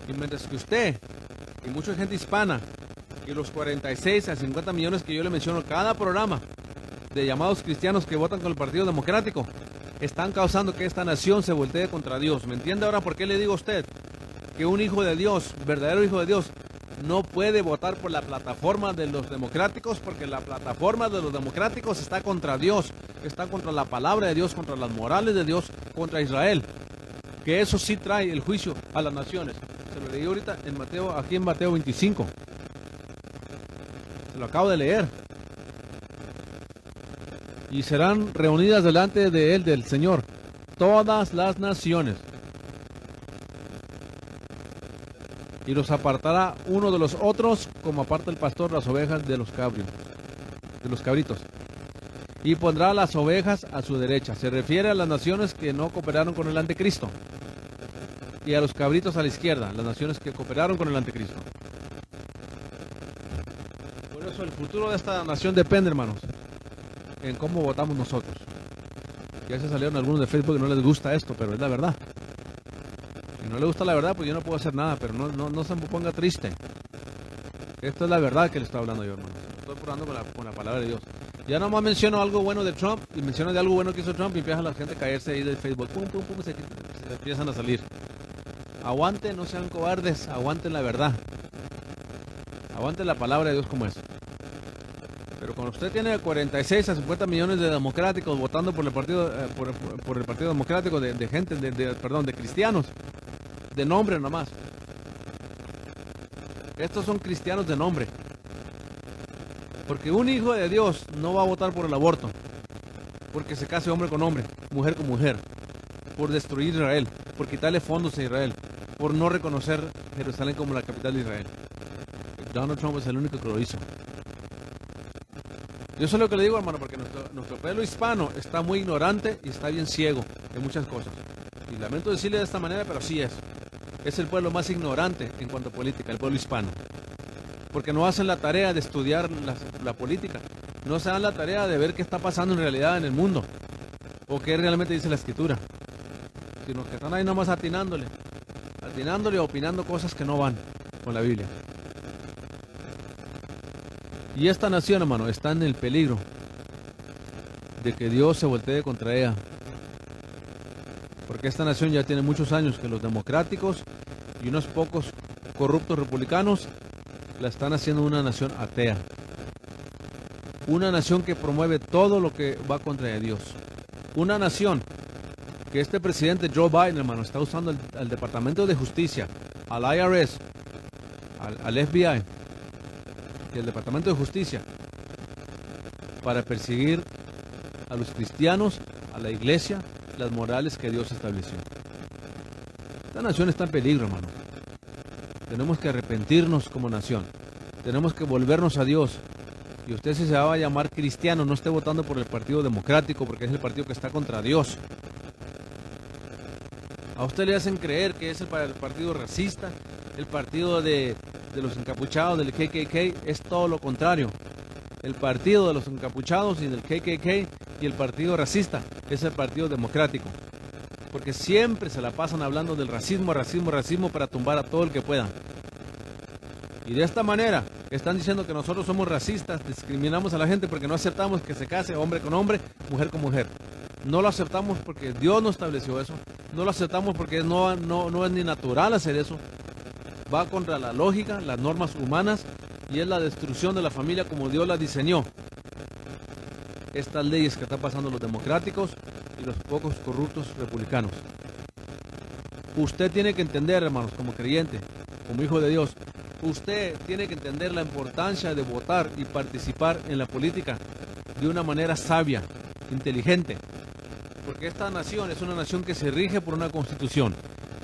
Y mientras que usted y mucha gente hispana y los 46 a 50 millones que yo le menciono cada programa de llamados cristianos que votan con el Partido Democrático, están causando que esta nación se voltee contra Dios. ¿Me entiende ahora por qué le digo a usted que un hijo de Dios, verdadero hijo de Dios, no puede votar por la plataforma de los democráticos? Porque la plataforma de los democráticos está contra Dios, está contra la palabra de Dios, contra las morales de Dios, contra Israel. Que eso sí trae el juicio a las naciones. Se lo leí ahorita en Mateo, aquí en Mateo 25. Se lo acabo de leer. Y serán reunidas delante de él, del Señor, todas las naciones. Y los apartará uno de los otros, como aparta el pastor las ovejas de los cabritos. Y pondrá las ovejas a su derecha. Se refiere a las naciones que no cooperaron con el anticristo. Y a los cabritos a la izquierda, las naciones que cooperaron con el anticristo. Por eso el futuro de esta nación depende, hermanos, en cómo votamos nosotros. Ya se salieron algunos de Facebook que no les gusta esto, pero es la verdad. Si no le gusta la verdad, pues yo no puedo hacer nada, pero no se me ponga triste. Esto es la verdad que le estoy hablando yo, hermano. Estoy hablando con la palabra de Dios. Ya nomás menciono algo bueno de Trump, y menciono de algo bueno que hizo Trump, y empieza la gente a caerse ahí del Facebook. Pum, pum, pum, se empiezan a salir. Aguanten, no sean cobardes, aguanten la verdad. Aguanten la palabra de Dios como es. Pero cuando usted tiene 46 a 50 millones de democráticos votando por el partido, por el Partido Democrático, de gente, de cristianos, de nombre nomás. Estos son cristianos de nombre. Porque un hijo de Dios no va a votar por el aborto, porque se case hombre con hombre, mujer con mujer, por destruir Israel, por quitarle fondos a Israel, por no reconocer Jerusalén como la capital de Israel. Donald Trump es el único que lo hizo. Yo sé lo que le digo, hermano, porque nuestro pueblo hispano está muy ignorante y está bien ciego en muchas cosas. Y lamento decirle de esta manera, pero así es. Es el pueblo más ignorante en cuanto a política, el pueblo hispano. Porque no hacen la tarea de estudiar la política. No se dan la tarea de ver qué está pasando en realidad en el mundo. O qué realmente dice la Escritura. Sino que están ahí nomás atinándole, opinando cosas que no van con la Biblia. Y esta nación, hermano, está en el peligro de que Dios se voltee contra ella. Porque esta nación ya tiene muchos años que los democráticos y unos pocos corruptos republicanos la están haciendo una nación atea. Una nación que promueve todo lo que va contra Dios. Una nación que este presidente Joe Biden, hermano, está usando al Departamento de Justicia, al IRS, al FBI y al Departamento de Justicia para perseguir a los cristianos, a la iglesia, las morales que Dios estableció. Esta nación está en peligro, hermano. Tenemos que arrepentirnos como nación. Tenemos que volvernos a Dios. Y usted, si se va a llamar cristiano, no esté votando por el Partido Democrático, porque es el partido que está contra Dios. A usted le hacen creer que es el partido racista, el partido de los encapuchados, del KKK. Es todo lo contrario. El partido de los encapuchados y del KKK y el partido racista es el Partido Democrático. Porque siempre se la pasan hablando del racismo, racismo, racismo para tumbar a todo el que pueda. Y de esta manera están diciendo que nosotros somos racistas, discriminamos a la gente porque no aceptamos que se case hombre con hombre, mujer con mujer. No lo aceptamos porque Dios no estableció eso. No lo aceptamos porque no es ni natural hacer eso. Va contra la lógica, las normas humanas y es la destrucción de la familia como Dios la diseñó. Estas leyes que están pasando los democráticos y los pocos corruptos republicanos. Usted tiene que entender, hermanos, como creyente, como hijo de Dios, usted tiene que entender la importancia de votar y participar en la política de una manera sabia, inteligente. Porque esta nación es una nación que se rige por una constitución,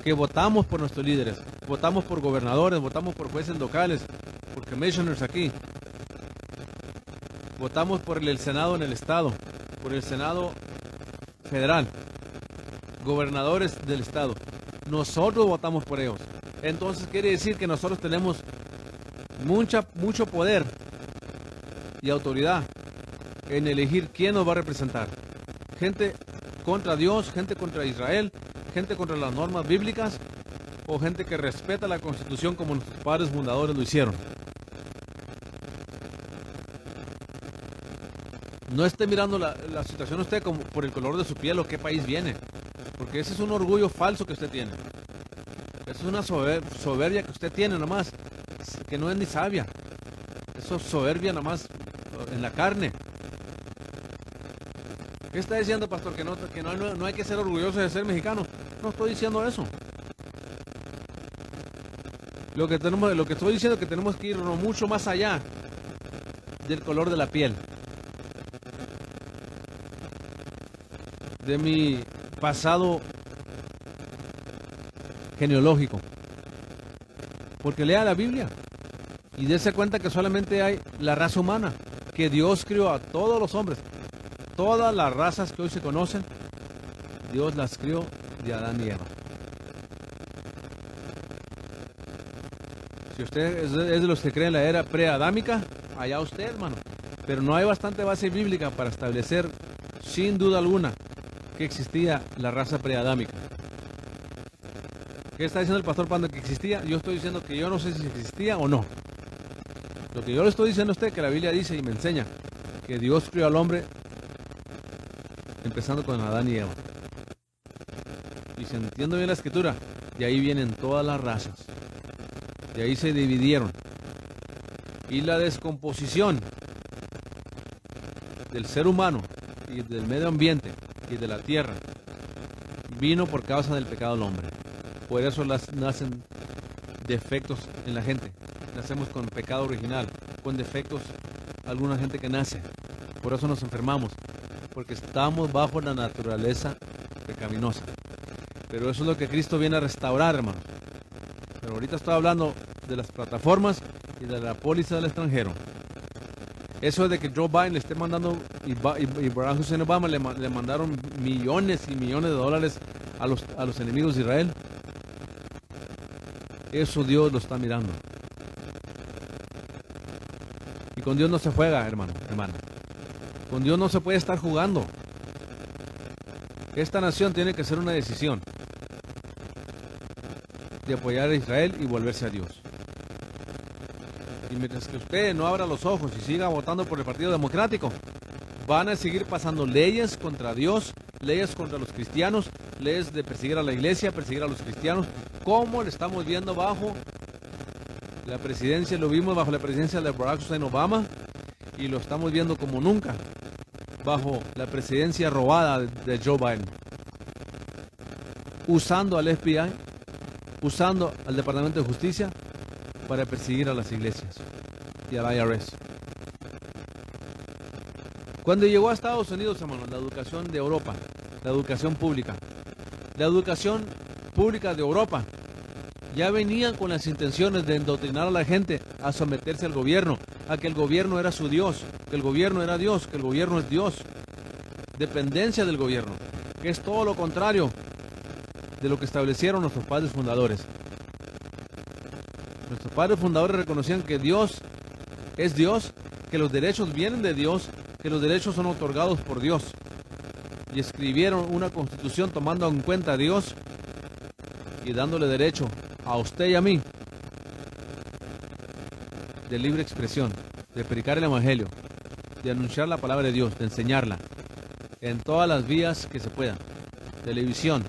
que votamos por nuestros líderes, votamos por gobernadores, votamos por jueces locales, por commissioners aquí, votamos por el Senado en el estado, por el Senado federal, gobernadores del estado. Nosotros votamos por ellos. Entonces quiere decir que nosotros tenemos mucho poder y autoridad en elegir quién nos va a representar. Gente contra Dios, gente contra Israel, gente contra las normas bíblicas o gente que respeta la Constitución como nuestros padres fundadores lo hicieron. No esté mirando la situación usted como por el color de su piel o qué país viene, porque ese es un orgullo falso que usted tiene. Esa es una soberbia que usted tiene nomás, que no es ni sabia. Eso es soberbia nomás en la carne. ¿Qué está diciendo, pastor? Que no hay que ser orgulloso de ser mexicano. No estoy diciendo eso. Lo que estoy diciendo es que tenemos que ir mucho más allá del color de la piel, de mi pasado genealógico. Porque lea la Biblia y dése cuenta que solamente hay la raza humana, que Dios crió a todos los hombres. Todas las razas que hoy se conocen, Dios las crió de Adán y Eva. Si usted es de los que creen en la era preadámica, allá usted, hermano. Pero no hay bastante base bíblica para establecer, sin duda alguna, que existía la raza preadámica. ¿Qué está diciendo el pastor Pando? ¿Que existía? Yo estoy diciendo que yo no sé si existía o no. Lo que yo le estoy diciendo a usted, que la Biblia dice y me enseña que Dios crió al hombre empezando con Adán y Eva. Y si entiendo bien la escritura, de ahí vienen todas las razas. De ahí se dividieron. Y la descomposición del ser humano y del medio ambiente y de la tierra vino por causa del pecado del hombre. Por eso nacen defectos en la gente. Nacemos con pecado original, con defectos alguna gente que nace. Por eso nos enfermamos, porque estamos bajo la naturaleza pecaminosa. Pero eso es lo que Cristo viene a restaurar, hermano. Pero ahorita estoy hablando de las plataformas y de la póliza del extranjero. Eso de que Joe Biden le esté mandando y Barack Hussein Obama le mandaron millones y millones de dólares a los enemigos de Israel. Eso Dios lo está mirando. Y con Dios no se juega, hermano. Con Dios no se puede estar jugando. Esta nación tiene que hacer una decisión de apoyar a Israel y volverse a Dios. Y mientras que usted no abra los ojos y siga votando por el Partido Democrático, van a seguir pasando leyes contra Dios, leyes contra los cristianos, leyes de perseguir a la iglesia, perseguir a los cristianos, como lo estamos viendo bajo la presidencia, lo vimos bajo la presidencia de Barack Hussein Obama, y lo estamos viendo como nunca bajo la presidencia robada de Joe Biden, usando al FBI, usando al Departamento de Justicia para perseguir a las iglesias y al IRS. Cuando llegó a Estados Unidos, hermanos, la educación de Europa, la educación pública de Europa, ya venían con las intenciones de endoctrinar a la gente a someterse al gobierno, a que el gobierno era su Dios, que el gobierno era Dios, que el gobierno es Dios. Dependencia del gobierno, que es todo lo contrario de lo que establecieron nuestros padres fundadores. Nuestros padres fundadores reconocían que Dios es Dios, que los derechos vienen de Dios, que los derechos son otorgados por Dios. Y escribieron una constitución tomando en cuenta a Dios y dándole derecho a usted y a mí de libre expresión, de predicar el evangelio, de anunciar la palabra de Dios, de enseñarla en todas las vías que se puedan: televisión,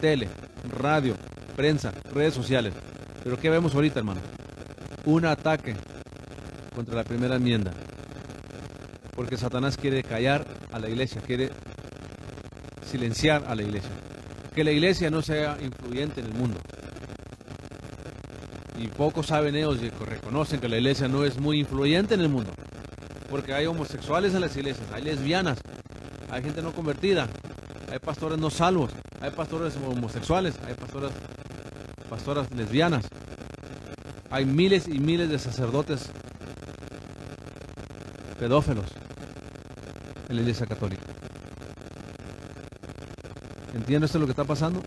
tele, radio, prensa, redes sociales. Pero ¿qué vemos ahorita, hermano? Un ataque contra la primera enmienda, porque Satanás quiere callar a la iglesia, quiere silenciar a la iglesia, que la iglesia no sea influyente en el mundo. Y pocos saben ellos y reconocen que la iglesia no es muy influyente en el mundo, porque hay homosexuales en las iglesias, hay lesbianas, hay gente no convertida, hay pastores no salvos, hay pastores homosexuales, hay pastoras lesbianas, hay miles y miles de sacerdotes pedófilos en la iglesia católica. ¿Entiende usted lo que está pasando?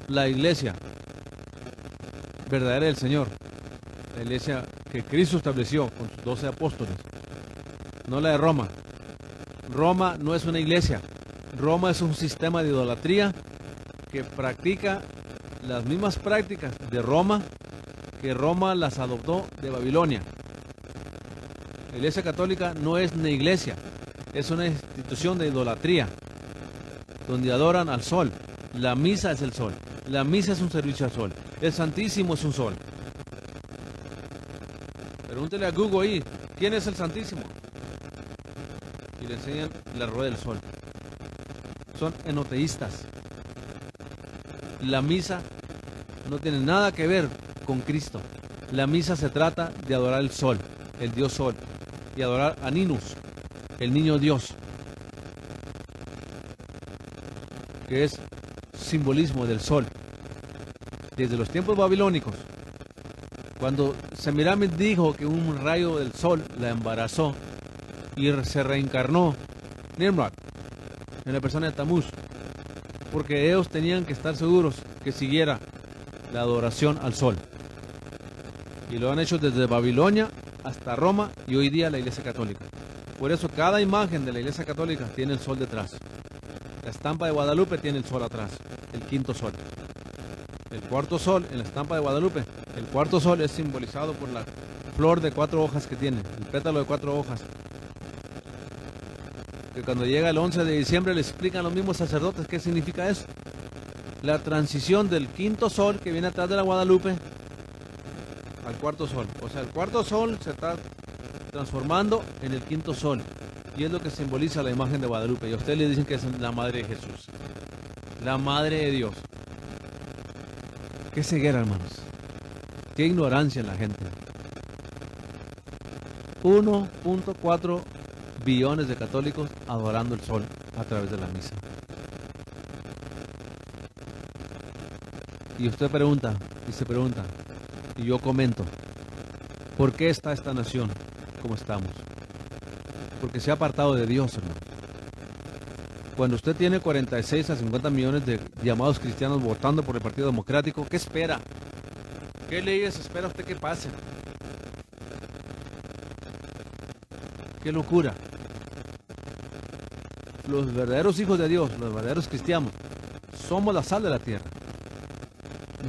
La iglesia verdadera del Señor, la iglesia que Cristo estableció con sus 12 apóstoles, no la de Roma. Roma no es una iglesia. Roma es un sistema de idolatría que practica las mismas prácticas de Roma, que Roma las adoptó de Babilonia. La iglesia católica no es una iglesia, es una institución de idolatría donde adoran al sol. La misa es el sol, la misa es un servicio al sol, el Santísimo es un sol. Pregúntele a Google ahí, ¿quién es el Santísimo? Y le enseñan la rueda del sol. Son enoteístas. La misa no tiene nada que ver con Cristo. La misa se trata de adorar el sol, el Dios sol, y adorar a Ninus, el niño Dios, que es simbolismo del sol. Desde los tiempos babilónicos, cuando Semiramis dijo que un rayo del sol la embarazó y se reencarnó Nimrod en la persona de Tamuz, porque ellos tenían que estar seguros que siguiera la adoración al sol. Y lo han hecho desde Babilonia hasta Roma y hoy día la iglesia católica. Por eso cada imagen de la iglesia católica tiene el sol detrás. La estampa de Guadalupe tiene el sol atrás, el quinto sol. El cuarto sol en la estampa de Guadalupe, el cuarto sol es simbolizado por la flor de 4 hojas que tiene, el pétalo de 4 hojas. Que cuando llega el 11 de diciembre le explican los mismos sacerdotes qué significa eso. La transición del quinto sol que viene atrás de la Guadalupe al cuarto sol. O sea, el cuarto sol se está transformando en el quinto sol. Y es lo que simboliza la imagen de Guadalupe. Y a usted le dicen que es la madre de Jesús, la madre de Dios. Qué ceguera, hermanos. Qué ignorancia en la gente. 1.4 billones de católicos adorando el sol a través de la misa. Y usted pregunta, y se pregunta, y yo comento, ¿por qué está esta nación como estamos? Porque se ha apartado de Dios, hermano. Cuando usted tiene 46 a 50 millones de llamados cristianos votando por el Partido Democrático, ¿qué espera? ¿Qué leyes espera usted que pasen? ¡Qué locura! Los verdaderos hijos de Dios, los verdaderos cristianos, somos la sal de la tierra.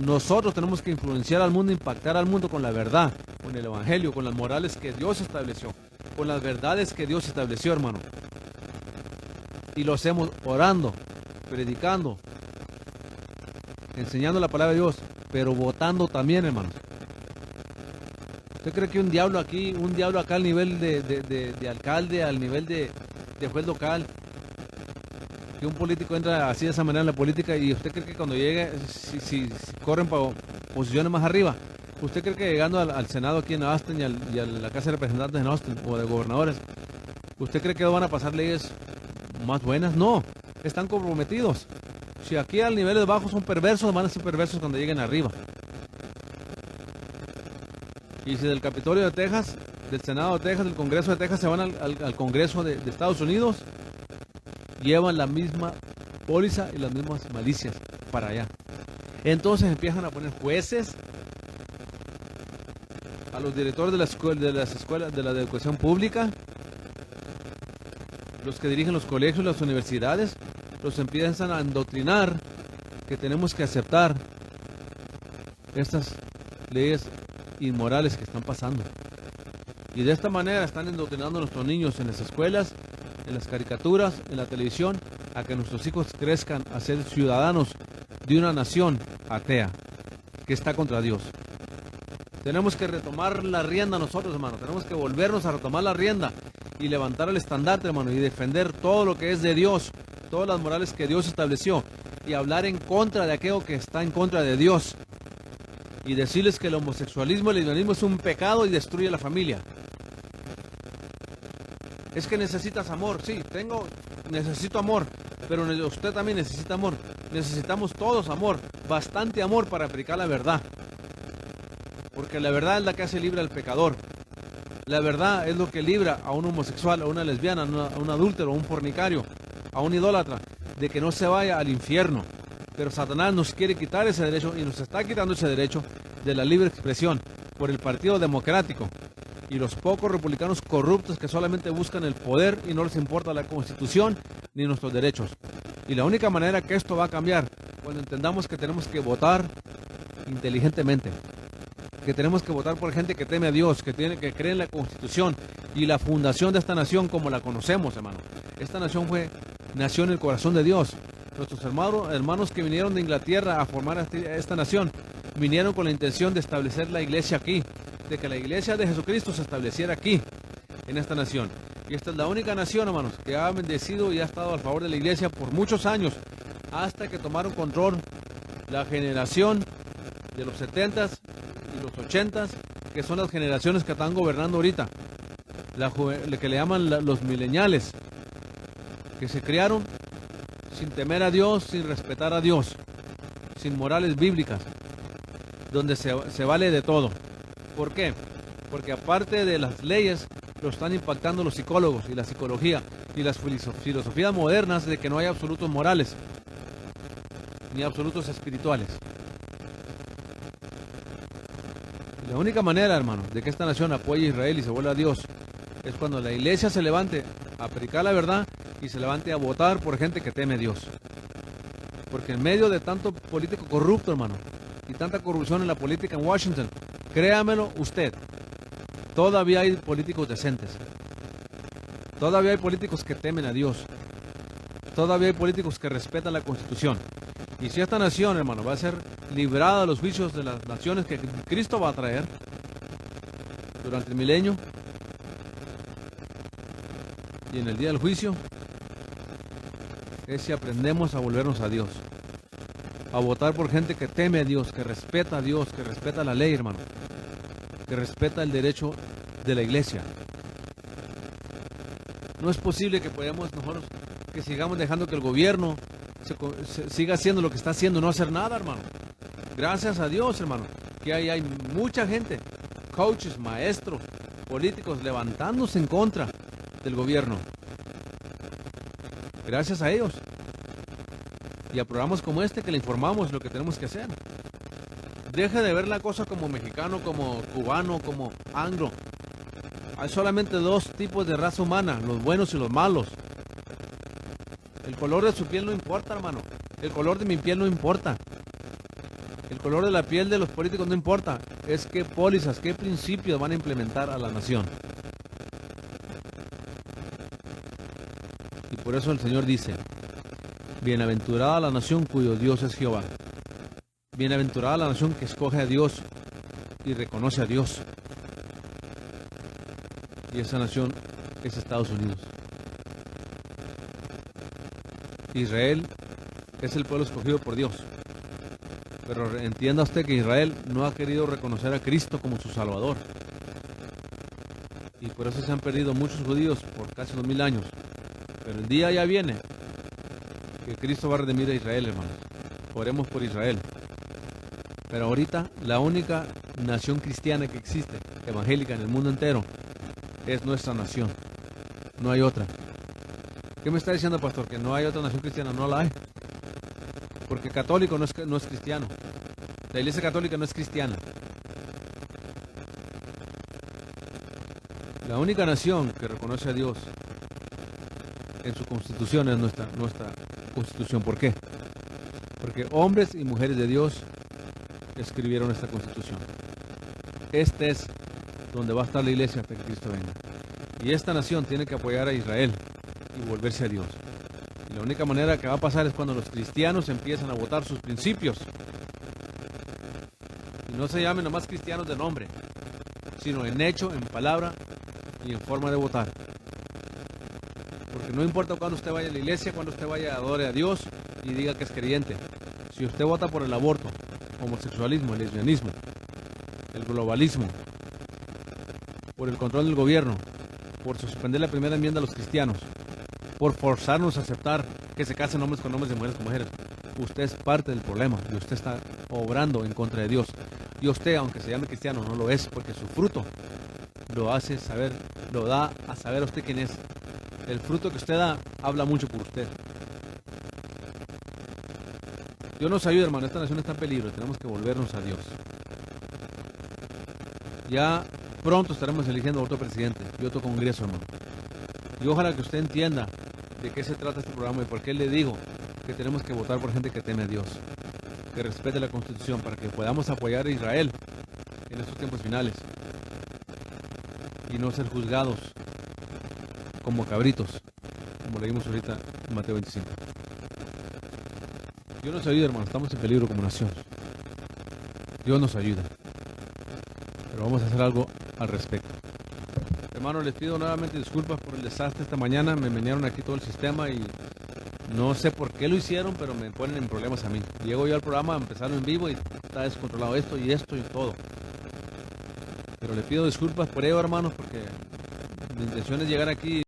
Nosotros tenemos que influenciar al mundo, impactar al mundo con la verdad, con el evangelio, con las morales que Dios estableció, con las verdades que Dios estableció, hermano. Y lo hacemos orando, predicando, enseñando la palabra de Dios, pero votando también, hermanos. ¿Usted cree que un diablo acá al nivel de alcalde, al nivel de juez local, que un político entra así de esa manera en la política, y usted cree que cuando llegue, si corren para posiciones más arriba, usted cree que llegando al Senado aquí en Austin y a la Casa de Representantes en Austin o de gobernadores, usted cree que van a pasar leyes más buenas? No, están comprometidos. Si aquí al nivel de bajos son perversos, van a ser perversos cuando lleguen arriba. Y si del Capitolio de Texas, del Senado de Texas, del Congreso de Texas se van al Congreso de Estados Unidos, llevan la misma póliza y las mismas malicias para allá. Entonces empiezan a poner jueces, a los directores de las escuelas de la educación pública, los que dirigen los colegios, las universidades, los empiezan a endoctrinar que tenemos que aceptar estas leyes inmorales que están pasando. Y de esta manera están endoctrinando a nuestros niños en las escuelas, en las caricaturas, en la televisión, a que nuestros hijos crezcan a ser ciudadanos de una nación atea que está contra Dios. Tenemos que retomar la rienda nosotros, hermano. Tenemos que volvernos a retomar la rienda y levantar el estandarte, hermano, y defender todo lo que es de Dios, todas las morales que Dios estableció, y hablar en contra de aquello que está en contra de Dios, y decirles que el homosexualismo, el lesbianismo es un pecado y destruye la familia. Es que necesitas amor, sí, necesito amor, pero usted también necesita amor. Necesitamos todos amor, bastante amor para aplicar la verdad. Porque la verdad es la que hace libre al pecador. La verdad es lo que libra a un homosexual, a una lesbiana, a un adúltero, a un fornicario, a un idólatra, de que no se vaya al infierno. Pero Satanás nos quiere quitar ese derecho, y nos está quitando ese derecho de la libre expresión por el Partido Democrático y los pocos republicanos corruptos que solamente buscan el poder y no les importa la Constitución ni nuestros derechos. Y la única manera que esto va a cambiar, cuando entendamos que tenemos que votar inteligentemente, que tenemos que votar por gente que teme a Dios, que cree en la Constitución y la fundación de esta nación como la conocemos, hermano. Esta nación nació en el corazón de Dios. Nuestros hermanos que vinieron de Inglaterra a formar esta nación, vinieron con la intención de establecer la iglesia aquí, de que la iglesia de Jesucristo se estableciera aquí, en esta nación. Y esta es la única nación, hermanos, que ha bendecido y ha estado a favor de la iglesia por muchos años, hasta que tomaron control la generación de los 70s y los 80s, que son las generaciones que están gobernando ahorita, que le llaman los mileniales, que se criaron sin temer a Dios, sin respetar a Dios, sin morales bíblicas, donde se vale de todo. ¿Por qué? Porque aparte de las leyes, lo están impactando los psicólogos y la psicología y las filosofías modernas de que no hay absolutos morales ni absolutos espirituales. La única manera, hermano, de que esta nación apoye a Israel y se vuelva a Dios es cuando la iglesia se levante a predicar la verdad y se levante a votar por gente que teme a Dios. Porque en medio de tanto político corrupto, hermano, y tanta corrupción en la política en Washington, créamelo usted, todavía hay políticos decentes. Todavía hay políticos que temen a Dios. Todavía hay políticos que respetan la Constitución. Y si esta nación, hermano, va a ser librada de los juicios de las naciones que Cristo va a traer durante el milenio y en el día del juicio, es si aprendemos a volvernos a Dios, a votar por gente que teme a Dios, que respeta a Dios, que respeta la ley, hermano, que respeta el derecho de la iglesia. No es posible que nosotros que sigamos dejando que el gobierno siga haciendo lo que está haciendo, no hacer nada, hermano. Gracias a Dios, hermano, que hay mucha gente, coaches, maestros, políticos levantándose en contra del gobierno. Gracias a ellos. Y a programas como este que le informamos lo que tenemos que hacer. Deje de ver la cosa como mexicano, como cubano, como anglo. Hay solamente dos tipos de raza humana, los buenos y los malos. El color de su piel no importa, hermano. El color de mi piel no importa. El color de la piel de los políticos no importa, es qué pólizas, qué principios van a implementar a la nación. Y por eso el Señor dice, bienaventurada la nación cuyo Dios es Jehová. Bienaventurada la nación que escoge a Dios y reconoce a Dios. Y esa nación es Estados Unidos. Israel es el pueblo escogido por Dios. Pero entienda usted que Israel no ha querido reconocer a Cristo como su Salvador. Y por eso se han perdido muchos judíos por casi 2000 años. Pero el día ya viene que Cristo va a redimir a Israel, hermanos. Oremos por Israel. Pero ahorita la única nación cristiana que existe, evangélica en el mundo entero, es nuestra nación. No hay otra. ¿Qué me está diciendo, pastor? Que no hay otra nación cristiana. No la hay. Porque católico no es cristiano. La iglesia católica no es cristiana. La única nación que reconoce a Dios en su constitución es nuestra constitución. ¿Por qué? Porque hombres y mujeres de Dios escribieron esta constitución. Este es donde va a estar la iglesia hasta que Cristo venga. Y esta nación tiene que apoyar a Israel y volverse a Dios. Y la única manera que va a pasar es cuando los cristianos empiezan a votar sus principios. Y no se llamen nomás cristianos de nombre, sino en hecho, en palabra y en forma de votar. Porque no importa cuando usted vaya a la iglesia, cuando usted vaya a adorar a Dios y diga que es creyente. Si usted vota por el aborto, homosexualismo, el lesbianismo, el globalismo, por el control del gobierno, por suspender la primera enmienda a los cristianos, por forzarnos a aceptar que se casen hombres con hombres y mujeres con mujeres, usted es parte del problema y usted está obrando en contra de Dios. Y usted, aunque se llame cristiano, no lo es, porque su fruto lo hace saber, lo da a saber a usted quién es. El fruto que usted da habla mucho por usted. Dios nos ayude, hermano. Esta nación está en peligro. Tenemos que volvernos a Dios. Ya pronto estaremos eligiendo otro presidente y otro congreso, hermano. Y ojalá que usted entienda de qué se trata este programa y por qué le digo que tenemos que votar por gente que teme a Dios, que respete la Constitución, para que podamos apoyar a Israel en estos tiempos finales y no ser juzgados como cabritos, como leímos ahorita en Mateo 25. Dios nos ayuda, hermano. Estamos en peligro como nación. Dios nos ayuda. Pero vamos a hacer algo al respecto. Hermano, les pido nuevamente disculpas por el desastre esta mañana. Me menearon aquí todo el sistema y no sé por qué lo hicieron, pero me ponen en problemas a mí. Llego yo al programa, empezaron en vivo y está descontrolado esto y todo. Pero le pido disculpas por ello, hermanos, porque mi intención es llegar aquí